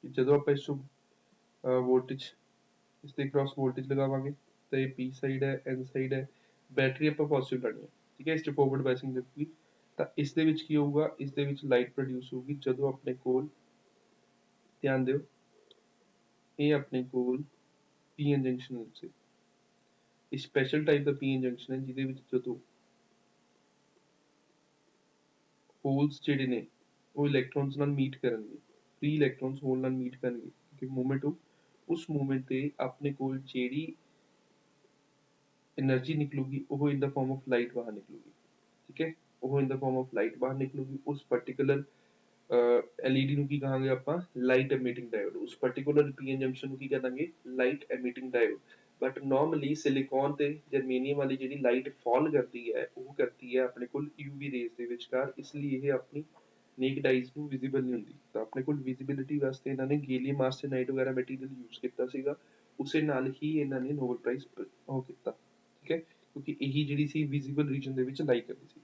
ਜਦੋਂ ਆਪਾਂ ਇਸ ਵੋਲਟੇਜ ਇਸ ਦੇ ਕ੍ਰਾਸ ਵੋਲਟੇਜ ਲਗਾਵਾਂਗੇ ਤਾਂ ਇਹ ਪੀ ਸਾਈਡ ਹੈ, ਐਨ ਸਾਈਡ ਹੈ, ਬੈਟਰੀ ਆਪਾਂ ਪੋਜ਼ਿਟਿਵ ਲਾਣੀ ਹੈ। ਠੀਕ ਹੈ, ਇਸ 'ਚ ਫੋਰਵਰਡ ਬਾਇਸਿੰਗ ਲੱਗੂਗੀ। ਤਾਂ ਇਸ ਦੇ ਵਿੱਚ ਕੀ ਹੋਊਗਾ, ਇਸ ਦੇ ਵਿੱਚ ਲਾਈਟ ਪ੍ਰੋਡਿਊਸ ਹੋਊਗੀ ਜਦੋਂ ਆਪਣੇ ਕੋਲ, ਧਿਆਨ ਦਿਓ, ਇਹ ਆਪਣੇ ਕੋਲ ਪੀ ਐਨ ਜੰਕਸ਼ਨ ਸੀ। ਇਹ ਸਪੈਸ਼ਲ ਟਾਈਪ ਦਾ ਪੀ ਐਨ ਜੰਕਸ਼ਨ ਹੈ ਜਿਹਦੇ ਵਿੱਚ ਜਦੋਂ ਹੋਲਸ ਜਿਹੜੇ ਨੇ ਉਹ ਇਲੈਕਟ੍ਰੋਨਸ ਨਾਲ ਮੀਟ ਕਰਨਗੇ, ਫ੍ਰੀ ਇਲੈਕਟ੍ਰੋਨਸ ਹੋਲ ਨਾਲ ਮੀਟ ਕਰਨਗੇ ਕਿ ਮੂਵਮੈਂਟ ਹੋ, ਉਸ ਮੂਵਮੈਂਟ ਤੇ ਆਪਣੇ ਕੋਲ ਜਿਹੜੀ एनर्जी निकलूगी वो in the form of light बाहर निकलूगी। ठीक है, वो in the form of light बाहर निकलूगी। उस पर्टिकुलर एलईडी ਨੂੰ ਕੀ ਕਹਾਂਗੇ ਆਪਾਂ ਲਾਈਟ ਐਮਿਟਿੰਗ ਡਾਇਓਡ। ਉਸ ਪਾਰਟਿਕੂਲਰ ਪੀਐਨ ਜੰਕਸ਼ਨ ਨੂੰ ਕੀ ਕਹਾਂਗੇ light emitting diode. But normally silicon ਤੇ ਜਰਮੇਨੀਅਮ ਵਾਲੀ ਜਿਹੜੀ ਲਾਈਟ ਫਾਲ ਕਰਦੀ ਹੈ ਉਹ ਕਰਦੀ ਹੈ ਆਪਣੇ ਕੋਲ ਯੂਵੀ ਰੇਜ਼ ਦੇ ਵਿਚਕਾਰ, ਇਸ ਲਈ ਇਹ ਆਪਣੀ ਨੇਕਡ ਆਈਜ਼ ਨੂੰ ਵਿਜ਼ੀਬਲ ਨਹੀਂ ਹੁੰਦੀ। ਤਾਂ ਆਪਣੇ ਕੋਲ ਵਿਜ਼ਿਬਿਲਿਟੀ ਵਾਸਤੇ ਇਹਨਾਂ ਨੇ ਗੈਲੀਅਮ ਆਰਸੇਨਾਈਡ ਵਗੈਰਾ ਮਟੀਰੀਅਲ ਯੂਜ਼ ਕੀਤਾ ਸੀਗਾ, ਉਸੇ ਨਾਲ ਹੀ ਇਹਨਾਂ ਨੇ ਨੋਬਲ ਪ੍ਰਾਈਜ਼ ਉਹ ਕੀਤਾ। ਠੀਕ ਹੈ, ਕਿਉਂਕਿ ਇਹੀ ਜਿਹੜੀ ਸੀ ਵਿਜ਼ੀਬਲ ਰੀਜਨ ਦੇ ਵਿੱਚ ਲਾਈ ਕਰਦੀ ਸੀ।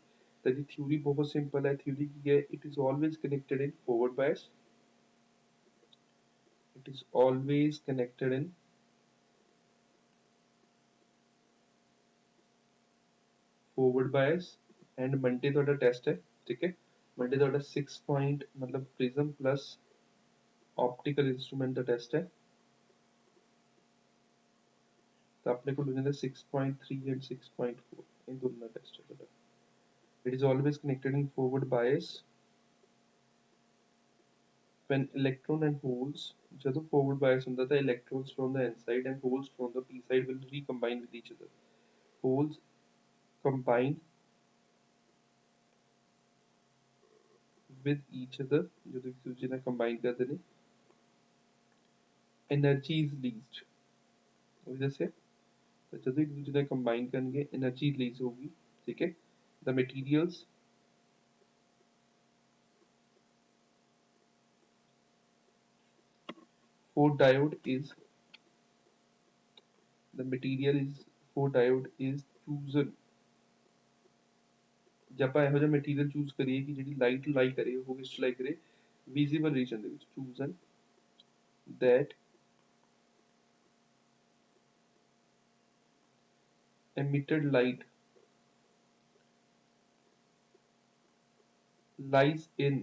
ਤਾਂ ਜੀ ਥਿਊਰੀ ਬਹੁਤ ਸਿੰਪਲ ਹੈ। ਥਿਊਰੀ ਕੀ ਹੈ, it is always connected in forward ਬਾਇਸ, it is always connected in forward ਬਾਇਸ। And Monday ਤੁਹਾਡਾ ਟੈਸਟ ਹੈ। ਠੀਕ ਹੈ, ਮੰਡੇ ਤੁਹਾਡਾ 6 ਪੁਆਇੰਟ ਮਤਲਬ ਪ੍ਰਿਜ਼ਮ ਪਲੱਸ ऑप्टिकल इंस्ट्रूमेंट का टेस्ट है। तो अपने को मिलेगा 6.3 एंड 6.4 इन दोनों का टेस्ट है। It is always connected in forward bias when electron and holes, जब forward bias होता है electrons from the n side and holes from the p side will recombine with each other. Holes combine with each other, जो एक दूसरे से combine करते हैं, energy is released। जैसे जब एक दूसरे से combine करेंगे energy release होगी। ठीक है, the materials for diode is the material is for diode is chosen। जब ਆਪਾਂ ਇਹੋ ਜਿਹਾ ਮਟੀਰੀਅਲ ਚੂਜ਼ ਕਰੀਏ ਕਿ ਜਿਹੜੀ ਲਾਈਟ ਲਾਈ ਕਰੇ ਉਹ ਕਿਸ ਲਾਈ ਕਰੇ ਵਿਜ਼ੀਬਲ ਰੀਜਨ ਦੇ ਵਿੱਚ, chosen that emitted light lies in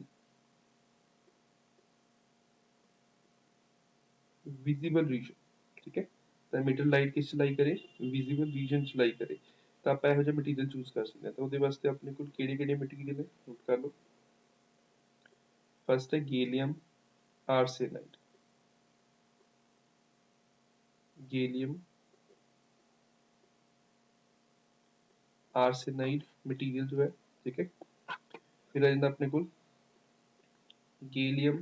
visible region, ठीक है। ਤਾਂ emitter light ਕਿਸ ਚ लाई करे, visible region ਚ लाई करे। ਤਾਂ ਆਪਾਂ ਇਹੋ ਜਿਹਾ ਮਟੀਰੀਅਲ ਚੂਜ਼ ਕਰ ਸਕਦੇ ਹਾਂ। ਤਾਂ ਉਹਦੇ ਵਾਸਤੇ ਆਪਣੇ ਕੋਲ ਕਿਹੜੇ ਕਿਹੜੇ ਮਟੀਰੀਅਲ ਨੇ, ਨੋਟ ਕਰ ਲਓ। ਫਸਟ ਹੈ ਗੈਲੀਅਮ ਆਰਸੇਨਾइड, गैलियम आर्सेनाइड मटीरियल जो है, ठीक है। फिर आ जाता अपने को गैलियम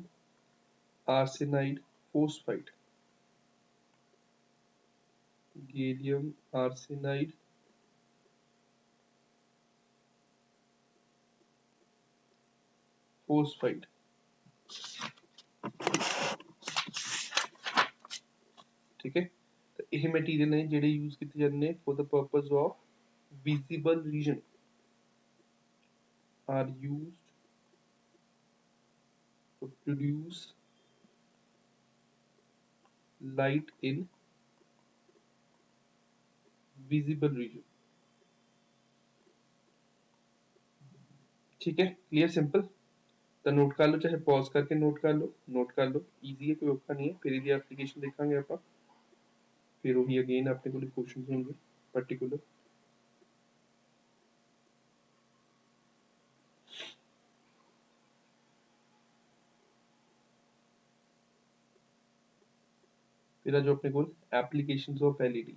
आर्सेनाइड फोस्फाइड, गैलियम आर्सेनाइड फोस्फाइड, ठीक है। तो यह मटीरियल ने जेडे यूज किए जाते हैं for the purpose of visible region are used to produce light in visible region, ठीक है। Clear, simple. तो नोट कर लो, चाहे पॉज करके नोट कर लो, नोट कर लो, इजी है, कोई औखा नहीं है। फिर ਇਹਦੀ एप्लीकेशन देखेंगे आप, फिर वही अगेन अपने को क्वेश्चन होंगे पर्टिकुलर। फिर जो अपने को applications of LED,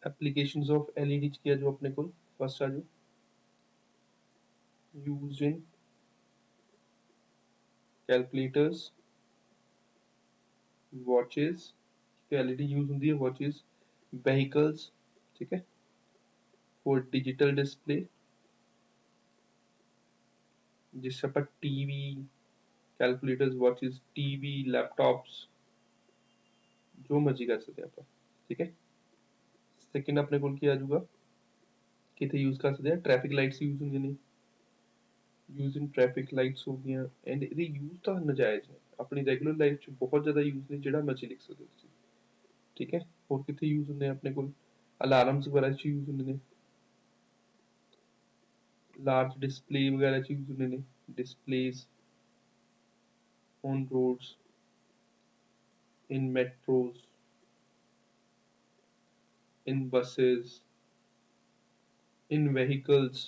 applications of LED किया जो अपने को फर्स्ट आ जो used in calculators, watches, LED use होती है वॉचेस, व्हीकल्स, ठीक है, फॉर डिजिटल डिस्प्ले, जिससे अपन TV, calculators, watches, TV, laptops जो मर्जी कर सकते हैं अपन, ठीक है। सेकंड अपने को क्या आ जाऊगा कितने यूज कर सकते हैं, ट्रैफिक लाइट्स यूज होंगे ने, यूज इन ट्रैफिक लाइट्स हो गई एंड ये यूज तो नजायज है अपनी रेगुलर लाइफ च बहुत ज्यादा यूज नहीं, जेड़ा मर्जी लिख सकते हो, ठीक है। और कितने यूज होंगे अपने को अलार्म्स वगैरह च यूज होंगे ने, लार्ज डिस्प्ले वगैरह च यूज होंगे ने, displays on roads, in metros, in buses, in vehicles.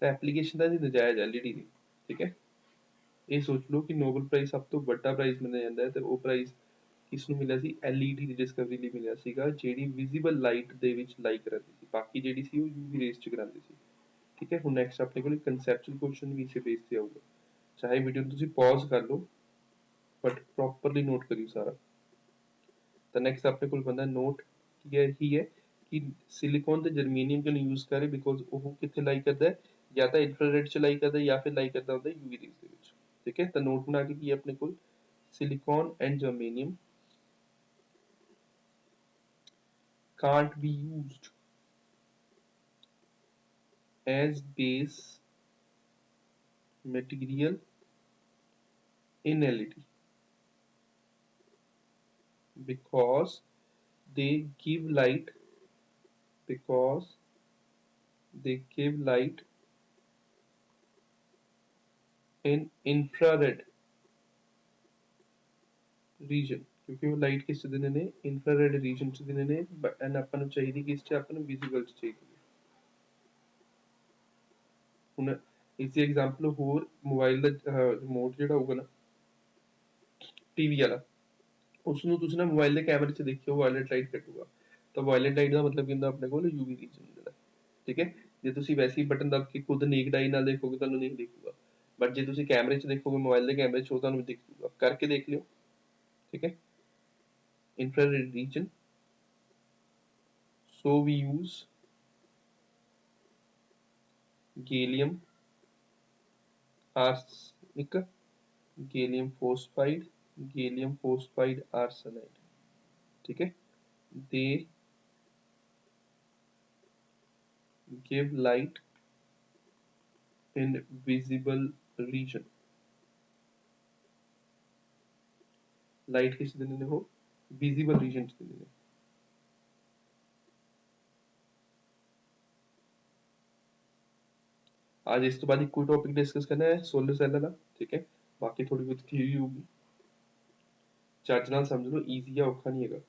तो एप्लीकेशन का नजायज एलईडी की, ठीक है। ਇਹ ਸੋਚ ਲਓ ਕਿ ਨੋਬਲ ਪ੍ਰਾਈਜ਼ ਸਭ ਤੋਂ ਵੱਡਾ ਪ੍ਰਾਈਜ਼ ਮੰਨਿਆ ਜਾਂਦਾ ਹੈ ਤੇ ਉਹ ਪ੍ਰਾਈਜ਼ ਕਿਸ ਨੂੰ ਮਿਲਿਆ ਸੀ, ਐਲਈਡੀ ਦੀ ਡਿਸਕਵਰੀ ਲਈ ਮਿਲਿਆ ਸੀਗਾ, ਜਿਹੜੀ ਵਿਜ਼ੀਬਲ ਲਾਈਟ ਦੇ ਵਿੱਚ ਲਾਈ ਕਰਾਂਦੀ ਸੀ, ਬਾਕੀ ਜਿਹੜੀ ਸੀ ਉਹ ਯੂਵੀ ਰੇਜ਼ ਚ ਕਰਾਂਦੀ ਸੀ, ਠੀਕ ਹੈ। ਹੁਣ ਨੈਕਸਟ ਆਪਣੇ ਕੋਲ ਕਨਸੈਪਚੁਅਲ ਕੁਐਸਚਨ ਵੀ ਇਸੇ ਬੇਸ ਤੇ ਆਊਗਾ, ਚਾਹੇ ਵੀਡੀਓ ਨੂੰ ਤੁਸੀਂ ਪੌਜ਼ ਕਰ ਲਓ ਬਟ ਪ੍ਰੋਪਰਲੀ ਨੋਟ ਕਰਿਓ ਸਾਰਾ। ਤਾਂ ਨੈਕਸਟ ਆਪਣੇ ਕੋਲ ਬੰਦਾ ਨੋਟ ਕੀ ਹੈ, ਹੀ ਹੈ ਕਿ ਸਿਲੀਕॉन ਤੇ ਜਰਮੇਨੀਅਮ ਕਿਉਂ ਯੂਜ਼ ਕਰ ਰਹੇ, ਬਿਕੋਜ਼ ਉਹ ਕਿੱਥੇ ਲਾਈ ਕਰਦਾ ਹੈ, ਜਾਂ ਤਾਂ ਇਨਫਰਾਰੈਡ ਚ ਲਾਈ ਕਰਦਾ ਜਾਂ ਫਿਰ ਲਾਈ ਕਰਦਾ ਹੁੰਦਾ ਯੂਵੀ ਰੇਜ਼ ਦੇ ਵਿੱਚ, ठीक है। तो नोट बना के की अपने को silicon and germanium can't be used as base material in LED because they give light, because they give light in infrared region, क्योंकि वो लाइट किस देने ने, इंफ्रारेड रीजन च देने ने, एंड अपन ਨੂੰ ਚਾਹੀਦੀ ਕਿਸ ਚ, अपन ਨੂੰ विजिबल ਚ ਚਾਹੀਦੀ। ਹੁਣ ਇਸੇ ਐਗਜ਼ਾਮਪਲ ਹੋਰ ਮੋਬਾਈਲ ਦਾ ਰਿਮੋਟ ਜਿਹੜਾ ਹੋਊਗਾ ਨਾ ਟੀਵੀ ਵਾਲਾ, ਉਸ ਨੂੰ ਤੁਸੀਂ ਨਾ ਮੋਬਾਈਲ ਦੇ ਕੈਮਰੇ ਚ ਦੇਖਿਓ ਵਾਇਲਟ ਲਾਈਟ ਕੱਟੂਗਾ, ਤਾਂ ਵਾਇਲਟ ਲਾਈਟ ਦਾ ਮਤਲਬ ਕੀ ਹੁੰਦਾ ਆਪਣੇ ਕੋਲ ਯੂਵੀ ਰੀਜਨ ਹੁੰਦਾ, ਠੀਕ ਹੈ। ਜੇ ਤੁਸੀਂ ਵੈਸੇ ਹੀ ਬਟਨ ਦਬ ਕੇ ਖੁਦ ਨੇਕਡ ਆਈ ਨਾਲ ਦੇਖੋਗੇ ਤੁਹਾਨੂੰ ਨਹੀਂ ਦਿਖੂਗਾ, ਬਟ ਜੇ ਤੁਸੀਂ ਕੈਮਰੇ ਚ ਦੇਖੋਗੇ ਮੋਬਾਈਲ ਦੇ ਕੈਮਰੇ ਚ ਉਹ ਤੁਹਾਨੂੰ ਦਿਖੂਗਾ, ਕਰਕੇ ਦੇਖ ਲਿਓ, ठीक है। infrared region, so we use gallium arsenic, gallium phosphide, gallium phosphide arsenide, ठीक है। they give light in visible region, light ਕਿਸ ਦਿੰਦੇ ਨੇ ਉਹ ਵਿਜ਼ੀਬਲ ਰੀਜਨ ਚ ਦਿੰਦੇ ਨੇ। आज इस तो बाद एक कोई टॉपिक डिस्कस करना है सोलर सेल का, ठीक है। बाकी थोड़ी बहुत थ्योरी होगी, ਚੱਜ ਨਾਲ ਸਮਝ ਲਓ, ਈਜ਼ੀ ਆ, ਔਖਾ ਨਹੀਂ ਹੈਗਾ।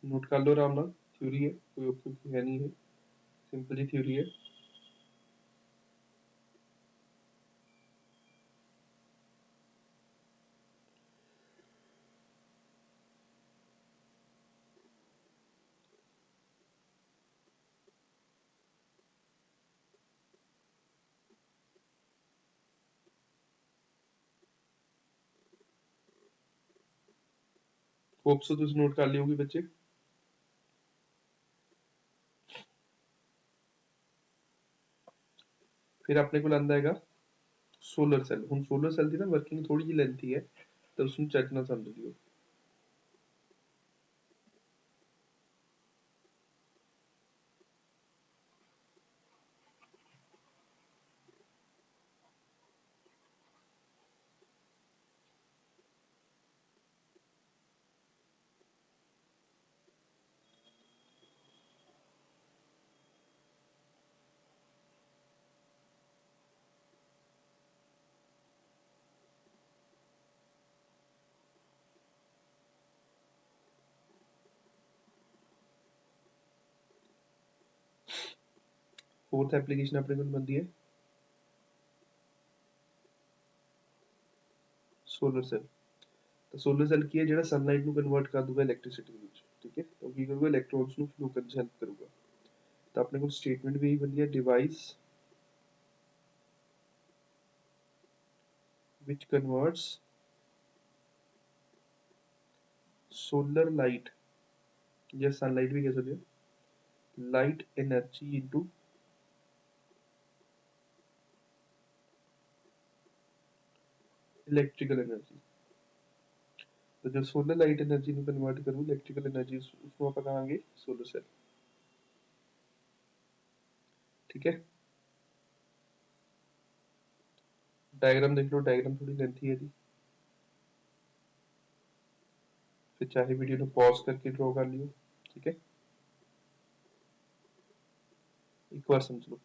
नोट कर लो आराम ਨਾਲ, थ्योरी है, कोई औखी है नहीं है, सिंपल जी थ्योरी है। होप सो तुम नोट कर ली होगी बच्चे। फिर अपने को आंदा हैगा सोलर सेल। हुण सोलर सेल की ना वर्किंग थोड़ी जी लेंथी है, तो उसमें चेक ना समझ लियो। फोर्थ एप्लीकेशन अपने को बनती है सोलर सेल। तो सोलर सेल की है जो सनलाइट को कन्वर्ट कर दूगा इलैक्ट्रिसिटी में, ठीक है। तो की करूगा इलैक्ट्रॉन्स को फ्लो करने से हेल्प करूगा। तो अपने को स्टेटमेंट भी यही बनती है, device which converts solar light या सनलाइट भी कह सकते हैं, light energy into electrical energy. तो जो सोलर लाइट एनर्जी को कन्वर्ट करूँ इलेक्ट्रिकल एनर्जी, उसको आप कहांगे सोलर सेल, ठीक है। डायग्राम देख लो, डायग्राम थोड़ी लेंथी है जी, फिर चाहे वीडियो को पॉज करके ड्रॉ कर लियो, ठीक है। एक बार समझ लो।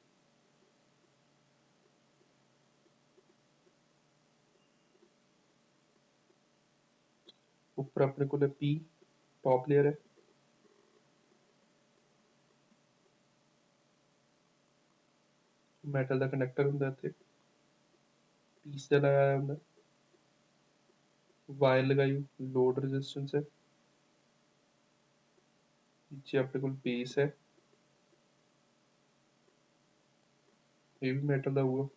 ऊपर अपने को पी टॉप लेयर है, मैटल का कनेक्टर होंगे इतने, पीस का लगाया होंगे, वायर लगाई, लोड रेजिस्टेंस है, नीचे अपने को बेस है, ये भी मैटल का होगा,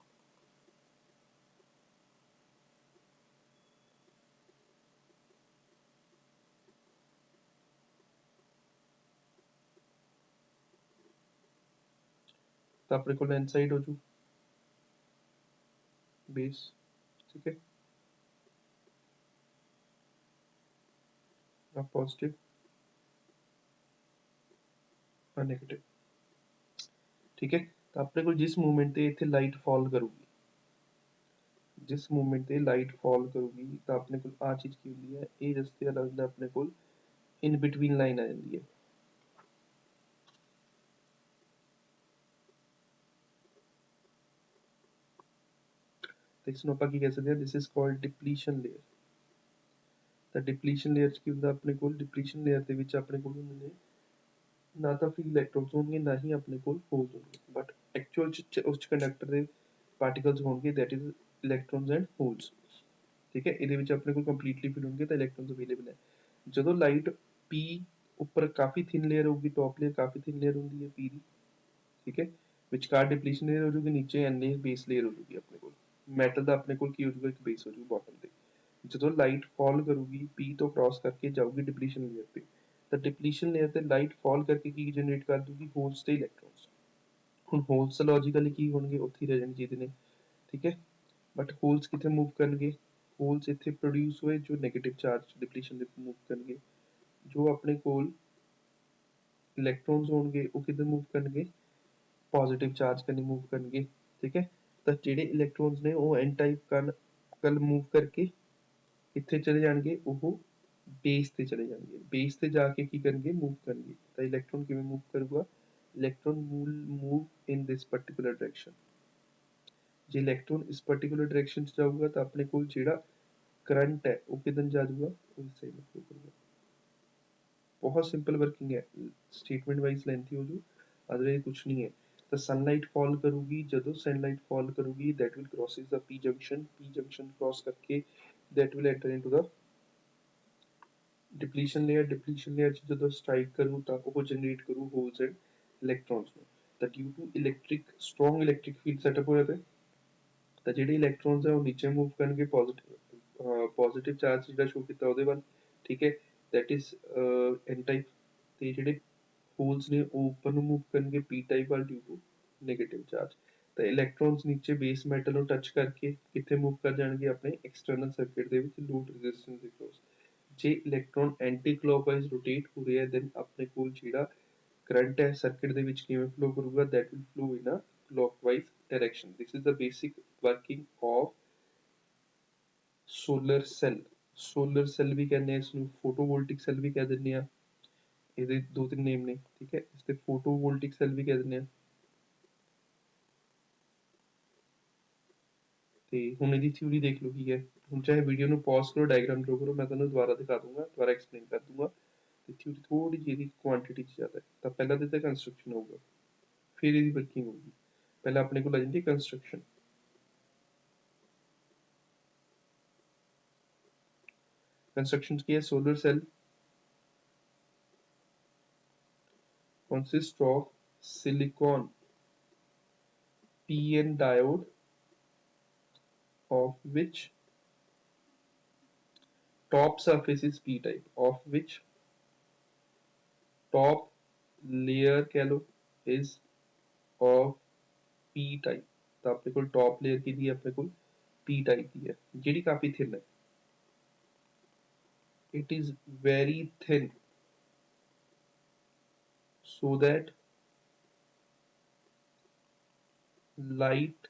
तो अपने को इनसाइड हो जू बेस, ठीक है। पॉजिटिव और नेगेटिव, ठीक है। तो अपने को जिस मूवमेंट ते इतने लाइट फॉल करूगी, जिस मूवमेंट ते लाइट फॉल करूगी, तो अपने को आ चीज की होंगी है, ये रस्ते अलग अपने को इन बिटवीन लाइन आ जाती है। तो इसमें आप की कह सकते हैं, this is called depletion layer. तो डिप्लीशन लेयर की होंगे अपने को, डिप्लीशन लेयर ਦੇ ਵਿੱਚ ਆਪਣੇ ਕੋਲ ਹੁੰਦੇ ਨੇ ਨਾ ਤਾਂ ਫ੍ਰੀ ਇਲੈਕਟ੍ਰੋਨਸ ਹੋਣਗੇ, ਨਾ ਹੀ ਆਪਣੇ ਕੋਲ ਹੋਲਸ ਹੋਣਗੇ, ਬਟ ਐਕਚੁਅਲ ਚ ਉਸ ਚ ਕੰਡਕਟਰ ਦੇ ਪਾਰਟੀਕਲਸ ਹੋਣਗੇ, that is electrons and holes, ਠੀਕ ਹੈ। ਇਹਦੇ ਵਿੱਚ ਆਪਣੇ ਕੋਲ ਕੰਪਲੀਟਲੀ ਫਿਲ ਹੋਣਗੇ ਤਾਂ ਇਲੈਕਟ੍ਰੋਨਸ ਅਵੇਲੇਬਲ ਹੈ। ਜਦੋਂ ਲਾਈਟ ਪੀ ਉੱਪਰ ਕਾਫੀ ਥਿਨ ਲੇਅਰ ਹੋਊਗੀ, ਟੌਪ ਲੇਅਰ ਕਾਫੀ ਥਿਨ ਲੇਅਰ ਹੁੰਦੀ ਹੈ ਪੀ ਦੀ, ਠੀਕ ਹੈ। ਵਿਚਕਾਰ ਡਿਪਲੀਸ਼ਨ ਲੇਅਰ ਹੋ ਜੂਗੀ, ਨੀਚੇ ਐਨ ਲੇਅਰ ਬੇਸ ਲੇਅਰ ਹੋ ਜੂਗੀ ਆਪਣੇ ਕੋਲ। ਮੈਟਲ ਦਾ ਆਪਣੇ ਕੋਲ ਕੀ ਹੋ ਜੂਗਾ, ਇੱਕ ਬੇਸ ਹੋ ਜੂਗਾ ਬਾਟਮ ਤੇ। ਜਦੋਂ ਲਾਈਟ ਫॉल ਕਰੂਗੀ ਪੀ ਤੋਂ ਕ੍ਰਾਸ ਕਰਕੇ ਜਾਊਗੀ ਡਿਪਲੀਸ਼ਨ ਲੇਅਰ ਤੇ, ਤਾਂ ਡਿਪਲੀਸ਼ਨ ਲੇਅਰ ਤੇ ਲਾਈਟ ਫॉल ਕਰਕੇ ਕੀ ਜਨਰੇਟ ਕਰ ਦੂਗੀ, ਹੋਲਸ ਤੇ ਇਲੈਕਟ੍ਰੋਨਸ, ਹੁਣ ਹੋਲਸ ਲੌਜੀਕਲੀ ਕੀ ਹੋਣਗੇ, ਉੱਥੇ ਹੀ ਰਹਿ ਜਾਣੀ ਚਾਹੀਦੇ ਨੇ, ਠੀਕ ਹੈ। ਬਟ ਹੋਲਸ ਕਿੱਥੇ ਮੂਵ ਕਰਨਗੇ, ਹੋਲਸ ਇੱਥੇ ਪ੍ਰੋਡਿਊਸ ਹੋਏ ਜੋ ਨੈਗੇਟਿਵ ਚਾਰਜ ਡਿਪਲੀਸ਼ਨ ਦੇ ਮੂਵ ਕਰਨਗੇ, ਜੋ ਆਪਣੇ ਕੋਲ ਇਲੈਕਟ੍ਰੋਨਸ ਹੋਣਗੇ ਉਹ ਕਿੱਧਰ ਮੂਵ ਕਰਨਗੇ, ਪੋਜ਼ਿਟਿਵ ਚਾਰਜ ਕਰਨੀ ਮੂਵ ਕਰਨਗੇ, ਠੀਕ ਹੈ। ਤਾਂ ਜਿਹੜੇ ਇਲੈਕਟ੍ਰੋਨਸ ਨੇ ਉਹ ਐਨ ਟਾਈਪ ਕੱਲ ਮੂਵ ਕਰਕੇ ਕਿੱਥੇ ਚਲੇ ਜਾਣਗੇ, ਉਹ ਬੇਸ ਤੇ ਚਲੇ ਜਾਣਗੇ, ਬੇਸ ਤੇ ਜਾ ਕੇ ਕੀ ਕਰਨਗੇ, ਮੂਵ ਕਰਨਗੇ। ਤਾਂ ਇਲੈਕਟ੍ਰੋਨ ਕਿਵੇਂ ਮੂਵ ਕਰੂਗਾ, ਇਲੈਕਟ੍ਰੋਨ ਮੂਵ ਇਨ ਦਿਸ ਪਾਰਟਿਕੂਲਰ ਡਾਇਰੈਕਸ਼ਨ। ਜੇ ਇਲੈਕਟ੍ਰੋਨ ਇਸ ਪਾਰਟਿਕੂਲਰ ਡਾਇਰੈਕਸ਼ਨ 'ਚ ਜਾਊਗਾ ਤਾਂ ਆਪਣੇ ਕੋਲ ਜਿਹੜਾ ਕਰੰਟ ਹੈ ਉਹ ਕਿੱਧਰ ਜਾ ਜਾਊਗਾ, ਉਹ ਇਸ ਸਾਈਡ ਫਲੋ ਕਰੂਗਾ। बहुत सिंपल वर्किंग है, स्टेटमेंट वाइज लेंथी हो जो, अदरवाइज कुछ नहीं है। तो सनलाइट फॉल करूगी, जदों सनलाइट फॉल करूगी that will crosses the P junction cross करके that will enter into the depletion layer जदों स्ट्राइक करू तो वो जनरेट करू होल्स एंड इलेक्ट्रॉन्स ਨੂੰ। ਤਾਂ due to strong electric field setup ਹੋਇਆ ਪਿਆ, ਤਾਂ ਜਿਹੜੇ ਇਲੈਕਟ੍ਰੋਨਸ ਹੈ ਉਹ ਨੀਚੇ ਮੂਵ ਕਰਨਗੇ ਪੋਜ਼ਿਟਿਵ ਚਾਰਜ ਜਿਹੜਾ ਸ਼ੋ ਕੀਤਾ ਉਹਦੇ ਵੱਲ, ਠੀਕ ਹੈ, ਦੈਟ ਇਜ਼ ਐਨ ਟਾਈਪ। ਤੇ ਜਿਹੜੇ ਹੋਲਸ ਨੇ ਉਹ ਉੱਪਰ ਨੂੰ ਮੂਵ ਕਰਨਗੇ ਪੀ ਟਾਈਪ ਵੱਲ ਡਿਊ ਟੂ ਨੈਗੇਟਿਵ ਚਾਰਜ। ਤਾਂ ਇਲੈਕਟ੍ਰੋਨਸ ਨੀਚੇ ਬੇਸ ਮੈਟਲ ਨੂੰ ਟੱਚ ਕਰਕੇ ਕਿੱਥੇ ਮੂਵ ਕਰ ਜਾਣਗੇ, ਆਪਣੇ ਐਕਸਟਰਨਲ ਸਰਕਟ ਦੇ ਵਿੱਚ ਲੋਡ ਰੈਜ਼ਿਸਟੈਂਸ ਦੇ ਕਲੋਜ਼। ਜੇ ਇਲੈਕਟ੍ਰੋਨ ਐਂਟੀ ਕਲੌਕਵਾਈਜ਼ ਰੋਟੇਟ ਹੋ ਰਿਹਾ ਦੈਨ ਆਪਣੇ ਕੋਲ ਜਿਹੜਾ ਕਰੰਟ ਹੈ ਸਰਕਟ ਦੇ ਵਿੱਚ ਕਿਵੇਂ ਫਲੋ ਕਰੂਗਾ, that will flow in a clockwise direction. This is the basic working of solar cell. Solar cell ਵੀ ਕਹਿੰਦੇ ਆ ਇਸਨੂੰ, ਫੋਟੋਵੋਲਟਿਕ ਸੈੱਲ ਵੀ ਕਹਿ ਦਿੰਦੇ ਆ, ਇਹਦੇ ਦੋ ਤਿੰਨ ਨੇਮ ਨੇ, ਠੀਕ ਹੈ। ਇਸ ਤੇ ਫੋਟੋਵੋਲਟਿਕ ਸੈੱਲ ਵੀ ਕਹਿ ਦਿੰਦੇ ਆ। ਤੇ ਹੁਣ ਇਹਦੀ ਥਿਊਰੀ ਦੇਖ ਲਓ ਕੀ ਹੈ। ਹੁਣ ਚਾਹੇ ਵੀਡੀਓ ਨੂੰ ਪੌਜ਼ ਕਰੋ, ਡਾਇਗਰਾਮ ਡਰਾ ਕਰੋ, ਮੈਂ ਤੁਹਾਨੂੰ ਦੁਬਾਰਾ ਦਿਖਾ ਦੂੰਗਾ, ਦੁਬਾਰਾ ਐਕਸਪਲੇਨ ਕਰ ਦੂੰਗਾ। ਤੇ ਥਿਊਰੀ ਥੋੜੀ ਜਿਹੀ ਇਹਦੀ ਕੁਆਂਟੀਟੀ 'ਚ ਜ਼ਿਆਦਾ ਹੈ। ਤਾਂ ਪਹਿਲਾਂ ਤਾਂ ਕੰਸਟਰਕਸ਼ਨ ਹੋਊਗਾ, ਫਿਰ ਇਹਦੀ ਵਰਕਿੰਗ ਹੋਊਗੀ। ਪਹਿਲਾਂ ਆਪਣੇ ਕੋਲ ਆ ਜਾਂਦੀ ਹੈ ਕੰਸਟਰਕਸ਼ਨ। कंस्ट्रक्शन की है, solar cell consists of silicon PN diode of which top surface is p type, of which top layer कह लो is of p type। तो अपने को top layer की दी है, अपने को p type की है, ਜਿਹੜੀ काफी thin है, it is very thin so that light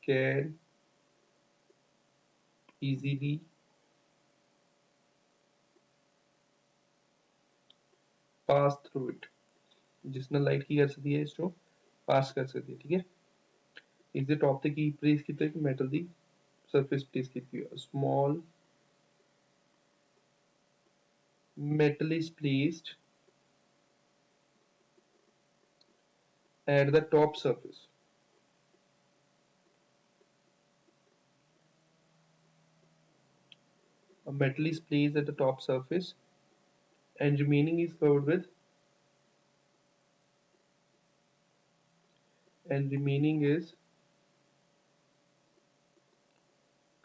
can easily pass through it। जिस ਨਾਲ ਲਾਈਟ ਕੀ ਕਰ ਸਕਦੀ ਹੈ, ਇਸ ਤੋਂ ਪਾਸ ਕਰ ਸਕਦੀ ਹੈ, ਠੀਕ ਹੈ। ਇਸ ਦੇ ਟੌਪ ਤੇ ਕੀ ਪਲੇਸ ਕੀਤਾ, ਇੱਕ ਮੈਟਲ ਦੀ ਸਰਫੇਸ ਪਲੇਸ ਕੀਤੀ ਹੋਈ ਹੈ। Small metal is placed at the top surface। A metal is placed at the top surface and remaining is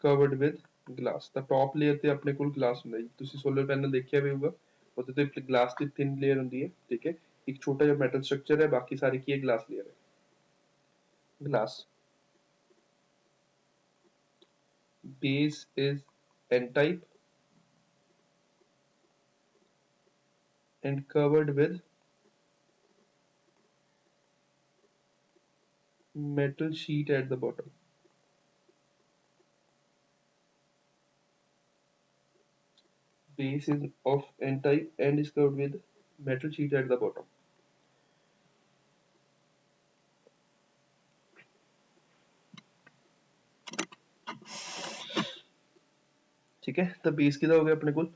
covered with glass। ਤਾਂ ਟੌਪ ਲੇਅਰ ਤੇ ਆਪਣੇ ਕੋਲ ਗਲਾਸ ਹੁੰਦਾ ਜੀ, ਤੁਸੀਂ ਸੋਲਰ ਪੈਨਲ ਦੇਖਿਆ ਵੀ ਹੋਊਗਾ, ਉਹਦੇ ਤੇ ਗਲਾਸ ਦੀ ਥਿਨ ਲੇਅਰ ਹੁੰਦੀ ਹੈ, ਠੀਕ ਹੈ। ਇੱਕ ਛੋਟਾ ਜਿਹਾ ਮੈਟਲ ਸਟਰਕਚਰ ਹੈ, ਬਾਕੀ ਸਾਰੇ ਕੀ ਹੈ, ਗਲਾਸ ਲੇਅਰ ਹੈ। glass base is n type and covered with metal sheet at the bottom। base is of n type and is covered with metal sheet at the bottom। ठीक है। तो base किहदा हो गया अपने कोल,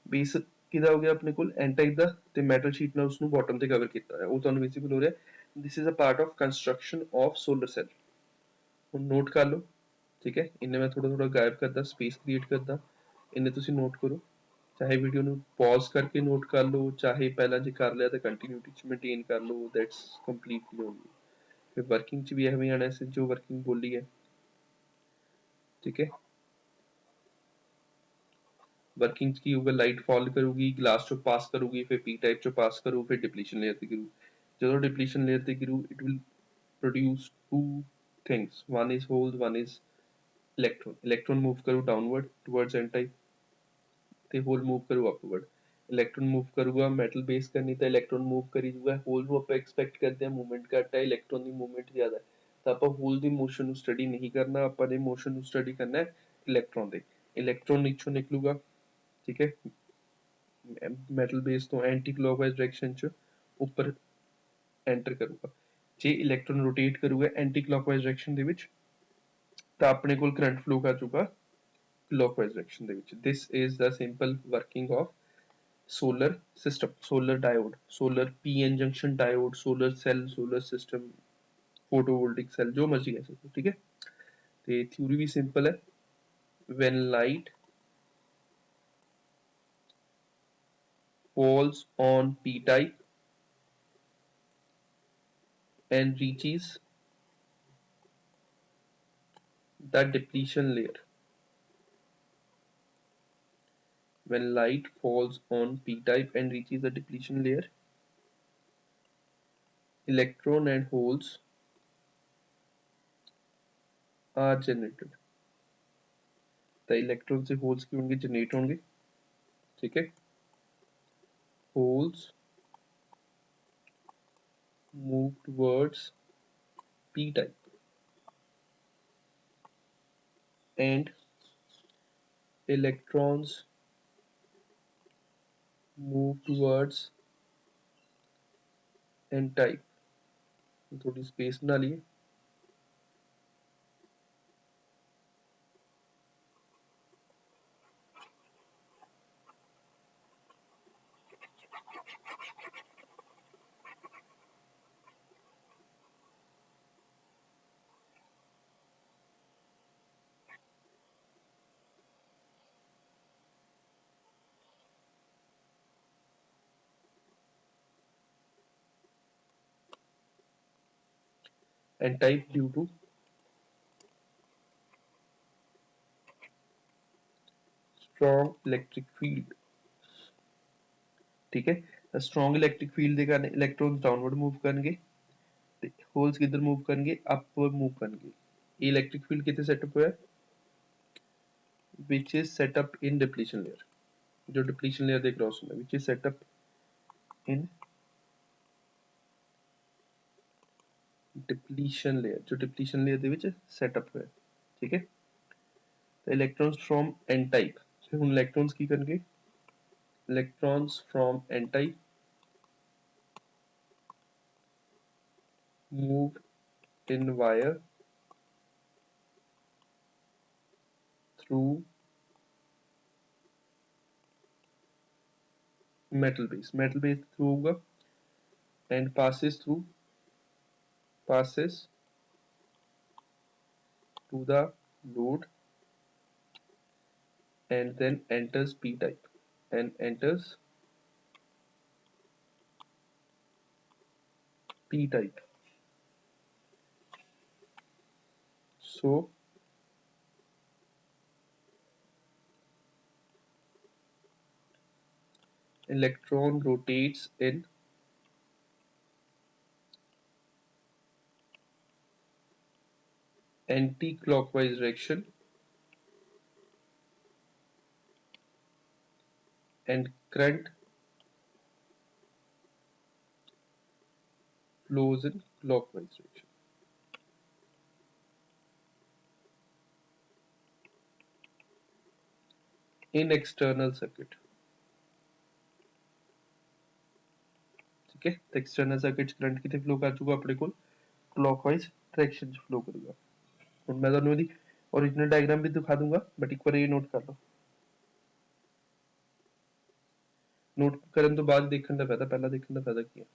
बेस किहदा हो गया अपने कोल, एन टाइप दा, ते मैटल शीट नाल उसनू बॉटम ते कवर कीता है, वो तुहानू विजिबल हो रहा है। This is a part of construction of solar cell. हुण नोट कर लो, ठीक है। इन्हें मैं थोड़ा थोड़ा गायब करदा, स्पेस क्रिएट करदा, इन्हें तुसीं नोट करो, चाहे वीडियो ਨੂੰ ਪੌਜ਼ ਕਰਕੇ ਨੋਟ ਕਰ ਲਓ, ਚਾਹੇ ਪਹਿਲਾਂ ਜੇ ਕਰ ਲਿਆ ਤਾਂ ਕੰਟੀਨਿਊਟੀ ਚ ਮੇਨਟੇਨ ਕਰ ਲਓ, ਦੈਟਸ ਕੰਪਲੀਟਲੀ ਓਨ ਯੂ। ਫਿਰ ਵਰਕਿੰਗ ਚ ਵੀ ਐਵੇਂ ਆਣਾ ਸੀ ਜੋ ਵਰਕਿੰਗ ਬੋਲੀ ਹੈ, ठीक है। वर्किंग की होगा, लाइट फॉल करूगी, ग्लास चो पास करूगी, फिर पी टाइप चो पास करू, फिर डिप्लीशन लेयर ते गिरू। जो डिप्लीशन लेयर ते गिरू it will produce two things. One is holes, one is electron move करो downward towards n type ਤੇ ਹੋਲ ਮੂਵ ਕਰੂ upward। ਇਲੈਕਟ੍ਰੋਨ ਮੂਵ ਕਰੂਗਾ ਮੈਟਲ ਬੇਸ ਕਰਨੀ ਤਾਂ ਇਲੈਕਟ੍ਰੋਨ ਮੂਵ ਕਰੀ ਜਾਊਗਾ। ਹੋਲ ਨੂੰ ਆਪਾਂ ਐਕਸਪੈਕਟ ਕਰਦੇ ਹਾਂ ਮੂਵਮੈਂਟ ਘੱਟ ਹੈ, ਇਲੈਕਟ੍ਰੋਨ ਦੀ ਮੂਵਮੈਂਟ ਜ਼ਿਆਦਾ ਹੈ, ਤਾਂ ਆਪਾਂ ਹੋਲ ਦੀ ਮੋਸ਼ਨ ਨੂੰ ਸਟੱਡੀ ਨਹੀਂ ਕਰਨਾ, ਆਪਾਂ ਨੇ ਮੋਸ਼ਨ ਨੂੰ ਸਟੱਡੀ ਕਰਨਾ ਹੈ ਇਲੈਕਟ੍ਰੋਨ ਦੇ। ਇਲੈਕਟ੍ਰੋਨ ਨੀਚੋਂ ਨਿਕਲੂਗਾ, ਠੀਕ ਹੈ, ਮੈਟਲ ਬੇਸ ਤੋਂ ਐਂਟੀ ਕਲੌਕਵਾਈਜ਼ ਡਾਇਰੈਕਸ਼ਨ ਚ ਉੱਪਰ ਐਂਟਰ ਕਰੂਗਾ। ਜੇ ਇਲੈਕਟ੍ਰੋਨ ਰੋਟੇਟ ਕਰੂਗਾ ਐਂਟੀ ਕਲੌਕਵਾਈਜ਼ ਡਾਇਰੈਕਸ਼ਨ ਦੇ ਵਿੱਚ ਤਾਂ ਆਪਣੇ ਕੋਲ ਕਰੰਟ ਫਲੋ ਕਰ ਜਾਊਗਾ clockwise direction ਦੇ ਵਿੱਚ। This is the simple working of solar system, solar diode, solar PN junction diode, solar cell, solar system, photovoltaic cell, ਜੋ ਮਰਜ਼ੀ ਕਹਿ ਸਕਦੇ ਹੋ, ਠੀਕ ਹੈ। ਤੇ ਥਿਊਰੀ ਵੀ ਸਿੰਪਲ ਹੈ। when light falls on p type and reaches the depletion layer, when light falls on p type and reaches the depletion layer, electron and holes are generated। तो इलेक्ट्रॉन से होल्स की होंगे generate होंगे, ठीक है। Holes move towards p type and electrons move towards n type। थोड़ी space बना लिए। n type due to strong electric field, ठीक है। स्ट्रॉन्ग इलेक्ट्रिक फील्ड ਦੇ ਕਾਰਨ ਇਲੈਕਟ੍ਰੋਨਸ ਡਾਊਨਵਰਡ ਮੂਵ ਕਰਨਗੇ ਤੇ ਹੋਲਸ ਕਿੱਧਰ ਮੂਵ ਕਰਨਗੇ, ਅਪਵਰਡ ਮੂਵ ਕਰਨਗੇ। ਇਹ ਇਲੈਕਟ੍ਰਿਕ ਫੀਲਡ ਕਿੱਥੇ ਸੈਟਅਪ ਹੋਇਆ, which is set up in depletion layer, जो depletion layer ਦੇ ਕ੍ਰੋਸ ਹੁੰਦਾ, which is set up in depletion layer, जो depletion layer ਦੇ ਵਿੱਚ ਸੈਟਅਪ ਹੋਇਆ, ਠੀਕ ਹੈ। ਤਾਂ ਇਲੈਕਟ੍ਰੋਨਸ ਫਰੋਮ n type, ਹੁਣ ਇਲੈਕਟ੍ਰੋਨਸ ਕੀ ਕਰਨਗੇ, electrons from n type move in wire through metal base through होगा and passes to the load and then enters p type and enters p type। so electron rotates in anti-clockwise direction and current flows in clockwise direction। in external circuit, ठीक है। तो external circuit current कितने flow कर चुका अपने को, clockwise direction flow करेगा। ਹੁਣ ਮੈਂ ਤੁਹਾਨੂੰ ਇਹਦੀ ओरिजिनल डायग्राम भी दिखा दूंगा, बट एक बार ये नोट कर लो। ਨੋਟ ਕਰਨ ਤੋਂ ਬਾਅਦ ਦੇਖਣ ਦਾ ਫਾਇਦਾ, ਪਹਿਲਾਂ ਦੇਖਣ ਦਾ ਫਾਇਦਾ ਕੀ ਹੈ।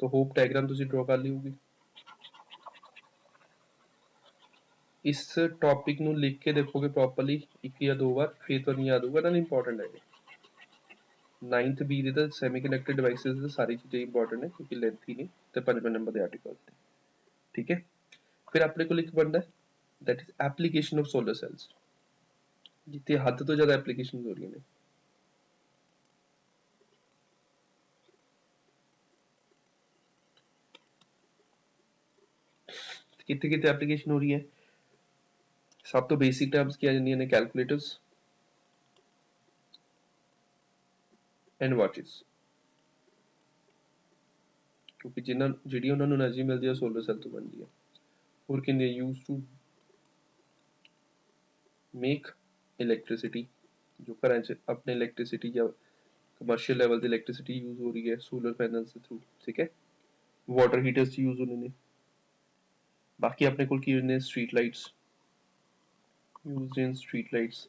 तो होप डायग्राम ਤੁਸੀਂ ਡਰਾ ਕਰ ਲਈ ਹੋਊਗੀ। इस टॉपिक ਨੂੰ ਲਿਖ ਕੇ ਦੇਖੋਗੇ ਪ੍ਰੋਪਰਲੀ ਇੱਕ ਜਾਂ ਦੋ ਵਾਰ, ਫਿਰ ਤੁਹਾਨੂੰ ਯਾਦ ਹੋਊਗਾ ਨਾ, ਇੰਪੋਰਟੈਂਟ ਹੈ। 9th B ਦੇ ਤਾਂ ਸੈਮੀਕੰਡਕਟਰ ਡਿਵਾਈਸਿਸ ਦੇ ਸਾਰੀ ਚੀਜ਼ਾਂ ਇੰਪੋਰਟੈਂਟ ਨੇ ਕਿਉਂਕਿ ਲੈਂਥੀ ਨੇ ਤੇ 5 ਨੰਬਰ ਦੇ ਆਰਟੀਕਲ ਨੇ, ਠੀਕ ਹੈ। ਫਿਰ ਆਪਣੇ ਕੋਲ ਇੱਕ ਬਣਦਾ that is application of solar cells, ਜਿੱਥੇ ਹੱਦ ਤੋਂ ਜ਼ਿਆਦਾ ਐਪਲੀਕੇਸ਼ਨ ਹੋ ਰਹੀਆਂ ਨੇ। ਕਿੱਥੇ ਕਿੱਥੇ ਐਪਲੀਕੇਸ਼ਨ ਹੋ ਰਹੀ ਹੈ? ਸਭ ਤੋਂ ਬੇਸਿਕ ਟਰਮਸ ਕੀ ਆ ਜਾਂਦੀਆਂ ਨੇ? ਕੈਲਕੂਲੇਟਰਸ ਐਂਡ ਵਾਚਿਸ, ਕਿਉਂਕਿ ਜਿਹੜੀ ਉਹਨਾਂ ਨੂੰ એનર્ਜੀ ਮਿਲਦੀ ਹੈ ਸੋਲਰ ਸੈਲ ਤੋਂ ਬਣਦੀ ਹੈ। ਹੋਰ ਕਿੰਨੇ ਯੂਜ਼ ਟੂ ਮੇਕ ਇਲੈਕਟ੍ਰਿਸਿਟੀ, ਜੋ ਘਰਾਂ 'ਚ ਆਪਣੇ ਇਲੈਕਟ੍ਰਿਸਿਟੀ ਜਾਂ ਕਮਰਸ਼ੀਅਲ ਲੈਵਲ ਤੇ ਇਲੈਕਟ੍ਰਿਸਿਟੀ ਯੂਜ਼ ਹੋ ਰਹੀ ਹੈ ਸੋਲਰ ਪੈਨਲਸ ਦੇ ਥਰੂ, ਠੀਕ ਹੈ। ਵਾਟਰ ਹੀਟਰਸ 'ਚ ਯੂਜ਼ ਹੁੰਦੇ ਨੇ। ਬਾਕੀ ਆਪਣੇ ਕੋਲ ਕੀ ਹੁੰਦੇ ਨੇ? ਸਟਰੀਟ ਲਾਈਟਸ, ਯੂਜ਼ਡ ਇਨ ਸਟਰੀਟ ਲਾਈਟਸ,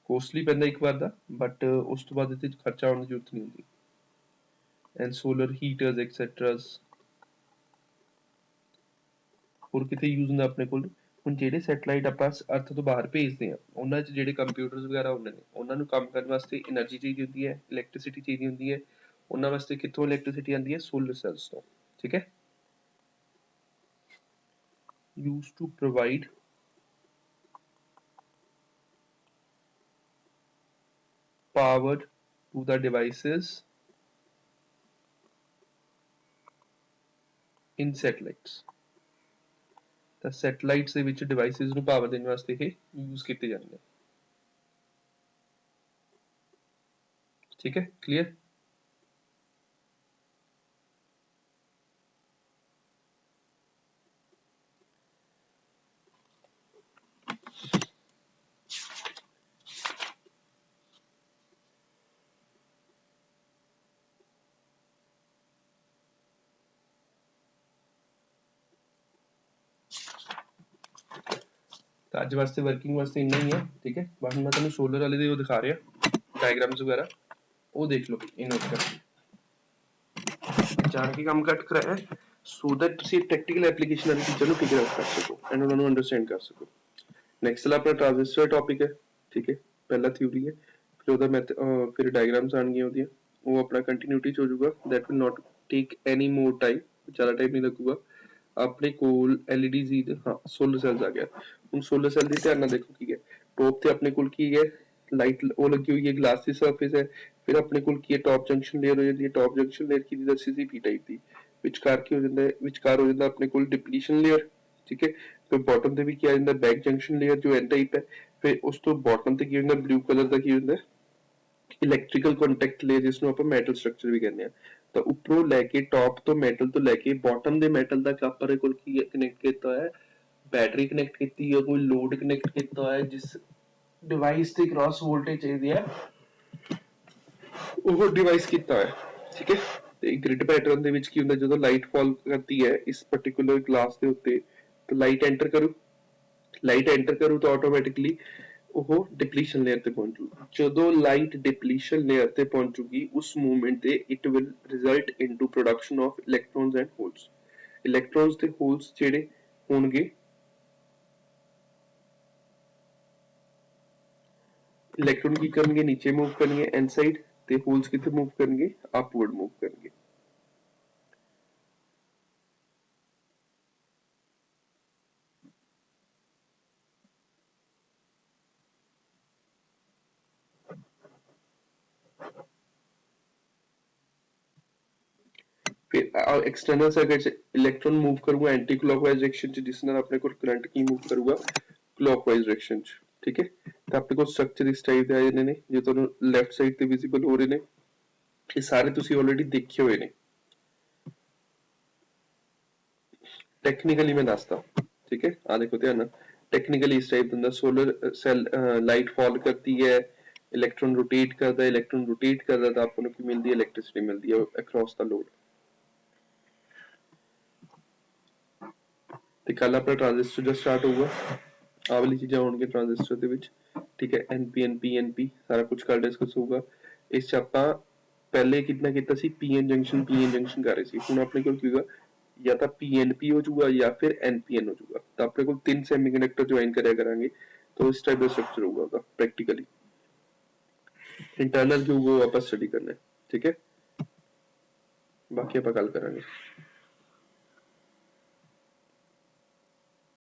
ਕੋਸਟਲੀ ਪੈਂਦਾ ਇੱਕ ਵਾਰ ਦਾ, ਬਟ ਉਸ ਤੋਂ ਬਾਅਦ ਇਹਦੇ 'ਚ ਖਰਚਾ ਆਉਣ ਦੀ ਜ਼ਰੂਰਤ ਨਹੀਂ ਹੁੰਦੀ। And solar heaters etcetera. ਹੋਰ ਕਿਤੇ ਯੂਜ਼ ਹੁੰਦਾ ਆਪਣੇ ਕੋਲ? ਹੁਣ ਜਿਹੜੇ ਸੈਟਲਾਈਟ ਆਪਾਂ ਅਰਥ ਤੋਂ ਬਾਹਰ ਭੇਜਦੇ ਹਾਂ ਉਹਨਾਂ 'ਚ ਜਿਹੜੇ ਕੰਪਿਊਟਰਸ ਵਗੈਰਾ ਹੁੰਦੇ ਨੇ ਉਹਨਾਂ ਨੂੰ ਕੰਮ ਕਰਨ ਵਾਸਤੇ એનર્ਜੀ ਚਾਹੀਦੀ ਹੁੰਦੀ ਹੈ, ਇਲੈਕਟ੍ਰਿਸਿਟੀ ਚਾਹੀਦੀ ਹੁੰਦੀ ਹੈ। ਉਹਨਾਂ ਵਾਸਤੇ ਕਿੱਥੋਂ ਇਲੈਕਟ੍ਰਿਸਿਟੀ ਆਉਂਦੀ ਹੈ? ਸੋਲਰ ਸੈਲਸ ਤੋਂ, ਠੀਕ ਹੈ। Use to provide power to the devices in satellites। ਤਾਂ ਸੈਟਲਾਈਟਸ ਦੇ ਵਿੱਚ ਡਿਵਾਈਸਿਸ ਨੂੰ ਪਾਵਰ ਦੇਣ ਵਾਸਤੇ ਇਹ ਯੂਜ਼ ਕੀਤੇ ਜਾਂਦੇ ਨੇ, ਠੀਕ ਹੈ। ਕਲੀਅਰ? ਤਾਂ ਅੱਜ ਵਾਸਤੇ ਵਰਕਿੰਗ ਵਾਸਤੇ ਇੰਨਾ ਹੀ ਹੈ, ਠੀਕ ਹੈ। ਬਾਕੀ ਮੈਂ ਤੁਹਾਨੂੰ ਸੋਲਰ ਵਾਲੇ ਦੇ ਉਹ ਦਿਖਾ ਰਿਹਾ ਡਾਇਗਰਾਮਸ ਵਗੈਰਾ, ਉਹ ਦੇਖ ਲਓ ਇਹ ਨੋਟ ਕਰਕੇ ਜਾਣ ਕੇ ਕੰਮ ਘੱਟ ਕਰਾਇਆ ਸੋ ਦੈਟ ਤੁਸੀਂ ਪ੍ਰੈਕਟੀਕਲ ਐਪਲੀਕੇਸ਼ਨ ਵਾਲੀ ਚੀਜ਼ਾਂ ਨੂੰ ਫਿਗਰ ਆਊਟ ਕਰ ਸਕੋ ਐਂਡ ਉਹਨਾਂ ਨੂੰ ਅੰਡਰਸਟੈਂਡ ਕਰ ਸਕੋ। ਨੈਕਸਟ ਵਾਲਾ ਆਪਣਾ ਟ੍ਰਾਂਜ਼ਿਸਟਰ ਟੌਪਿਕ ਹੈ, ਠੀਕ ਹੈ। ਪਹਿਲਾ ਥਿਊਰੀ ਹੈ, ਫਿਰ ਉਹਦਾ ਫਿਰ ਡਾਇਗਰਾਮਸ ਆਉਣਗੀਆਂ ਉਹਦੀਆਂ, ਉਹ ਆਪਣਾ ਕੰਟੀਨਿਊਟੀ 'ਚ ਹੋ ਜਾਊਗਾ। That will not take any more time, ਜ਼ਿਆਦਾ ਟਾਈਮ ਨਹੀਂ ਲੱਗੂਗਾ। ਆਪਣੇ ਕੋਲ LEDs, ਹਾਂ ਸੋਲਰ ਸੈਲਸ ਆ ਗਿਆ। ਹੁਣ ਸੋਲਰ ਸੈਲ ਦੀ ਧਿਆਨ ਨਾਲ ਦੇਖੋ ਕੀ ਹੈ। ਟੋਪ ਤੇ ਆਪਣੇ ਕੋਲ ਕੀ ਹੈ? ਲਾਈਟ ਉਹ ਲੱਗੀ ਹੋਈ ਹੈ, ਗਲਾਸ ਦੀ ਸਰਫੇਸ ਹੈ। ਫਿਰ ਆਪਣੇ ਕੋਲ ਕੀ ਹੈ? ਟੌਪ ਜੰਕਸ਼ਨ ਲੇਅਰ ਹੋ ਜਾਂਦੀ ਹੈ। ਟੌਪ ਜੰਕਸ਼ਨ ਲੇਅਰ ਕੀ ਦੀ ਦੱਸੀ ਸੀ? ਪੀ ਟਾਈਪ ਦੀ। ਵਿਚਕਾਰ ਕੀ ਹੋ ਜਾਂਦਾ ਹੈ? ਵਿਚਕਾਰ ਹੋ ਜਾਂਦਾ ਆਪਣੇ ਕੋਲ ਡਿਪਲੀਸ਼ਨ ਲੇਅਰ, ਠੀਕ ਹੈ। ਫਿਰ ਬਾਟਮ ਤੇ ਵੀ ਕੀ ਆ ਜਾਂਦਾ? ਬੈਕ ਜੰਕਸ਼ਨ ਲੇਅਰ ਜੋ ਐਨ ਟਾਈਪ ਹੈ। ਫਿਰ ਉਸ ਤੋਂ ਬਾਟਮ ਤੇ ਕੀ ਹੁੰਦਾ? ਬਲੂ ਕਲਰ ਦਾ ਕੀ ਹੁੰਦਾ? ਇਲੈਕਟ੍ਰੀਕਲ ਕੰਟੈਕਟ ਲੇਅਰ, ਜਿਸ ਨੂੰ ਆਪਾਂ ਮੈਟਲ ਸਟਰਕਚਰ ਵੀ ਕਹਿੰਦੇ ਆ। ਤਾਂ ਉੱਪਰੋਂ ਲੈ ਕੇ ਟੌਪ ਤੋਂ ਮੈਟਲ ਤੋਂ ਲੈ ਕੇ ਬਾਟਮ ਦੇ ਮੈਟਲ ਤੱਕ ਆਪਣੇ ਕੋਲ ਕੀ ਕਨੈਕਟ ਕੀਤਾ ਹੋਇਆ ਹੈ? बैटरी कनेक्ट की है, कोई लोड कनेक्ट किया है, जिस डिवाइस की क्रॉस वोल्टेज चाहिए है वो डिवाइस कितना है, ठीक है। ਤੇ ਗ੍ਰਿਡ ਪੈਟਰਨ ਦੇ ਵਿੱਚ ਕੀ ਹੁੰਦਾ? ਜਦੋਂ ਲਾਈਟ ਫਾਲ ਕਰਦੀ ਹੈ ਇਸ ਪਾਰਟਿਕੂਲਰ ਗਲਾਸ ਦੇ ਉੱਤੇ ਤਾਂ ਲਾਈਟ ਐਂਟਰ ਕਰੂ ਤਾਂ ਆਟੋਮੈਟਿਕਲੀ ਉਹ ਡਿਪਲੀਸ਼ਨ ਲੇਅਰ ਤੇ ਪਹੁੰਚੂ। ਜਦੋਂ ਲਾਈਟ ਡਿਪਲੀਸ਼ਨ ਲੇਅਰ ਤੇ ਪਹੁੰਚੂਗੀ ਉਸ ਮੂਵਮੈਂਟ ਤੇ it will result into production of electrons and holes. Electrons ਤੇ ਹੋਲਸ ਜਿਹੜੇ ਹੋਣਗੇ, इलेक्ट्रॉन की करेंगे नीचे मूव करेंगे एन साइड, ते होल्स कितने मूव करेंगे? अपवर्ड मूव करेंगे। फिर एक्सटर्नल सर्किट से इलेक्ट्रॉन मूव करूंगा एंटी क्लॉकवाइज डायरेक्शन च, जिस नाल अपने को करंट की मूव करूंगा क्लॉकवाइज डायरेक्शन च, ठीक है। तो अपने को स्ट्रक्चर इस टाइप दे आ जाने ने, जो तुहानू लेफ्ट साइड ते विजिबल हो रहे ने, ये सारे तुसी ऑलरेडी देखे हुए ने। टेक्निकली मैं दसदा, ठीक है। आ देखो ध्यान नाल, टेक्निकली इस टाइप दा सोलर सेल लाइट फॉल करती है, इलेक्ट्रॉन रोटेट करता है, इलेक्ट्रॉन रोटेट करता है तो आपको की मिलती है? इलेक्ट्रिसिटी मिलती है अक्रॉस द लोड। ਤੇ ਕੱਲ ਆਪਣਾ ਟ੍ਰਾਂਜ਼ਿਸਟਰ ਦਾ ਸਟਾਰਟ ਹੋਊਗਾ, ਆਹ ਵਾਲੀ ਚੀਜ਼ਾਂ ਹੋਣਗੀਆਂ ਟ੍ਰਾਂਜ਼ਿਸਟਰ ਦੇ ਵਿੱਚ, ਠੀਕ ਹੈ। NPN PNP ਸਾਰਾ ਕੁਝ ਕੱਲ ਡਿਸਕਸ ਹੋਊਗਾ। ਇਸ ਚ ਆਪਾਂ ਪਹਿਲੇ ਕਿੰਨਾ ਕੀਤਾ ਸੀ? PN ਜੰਕਸ਼ਨ ਕਰ ਰਹੇ ਸੀ। ਹੁਣ ਆਪਣੇ ਕੋਲ ਕੀ ਹੋਊਗਾ? ਜਾਂ ਤਾਂ PNP ਹੋ ਜਾਊਗਾ ਜਾਂ ਫਿਰ NPN ਹੋ ਜਾਊਗਾ। ਤਾਂ ਆਪਣੇ ਕੋਲ 3 ਸੈਮੀਕੰਡਕਟਰ ਜੁਆਇਨ ਕਰਿਆ ਕਰਾਂਗੇ ਤਾਂ ਇਸ ਟਾਈਪ ਦਾ ਸਟਰਕਚਰ ਹੋਊਗਾ ਉਹਦਾ ਪ੍ਰੈਕਟੀਕਲੀ। ਇੰਟਰਨਲ ਜੋ ਹੋਊਗਾ ਉਹ ਆਪਾਂ ਸਟੱਡੀ ਕਰਨਾ ਹੈ, ਠੀਕ ਹੈ। ਬਾਕੀ ਆਪਾਂ ਗੱਲ ਕਰਾਂਗੇ।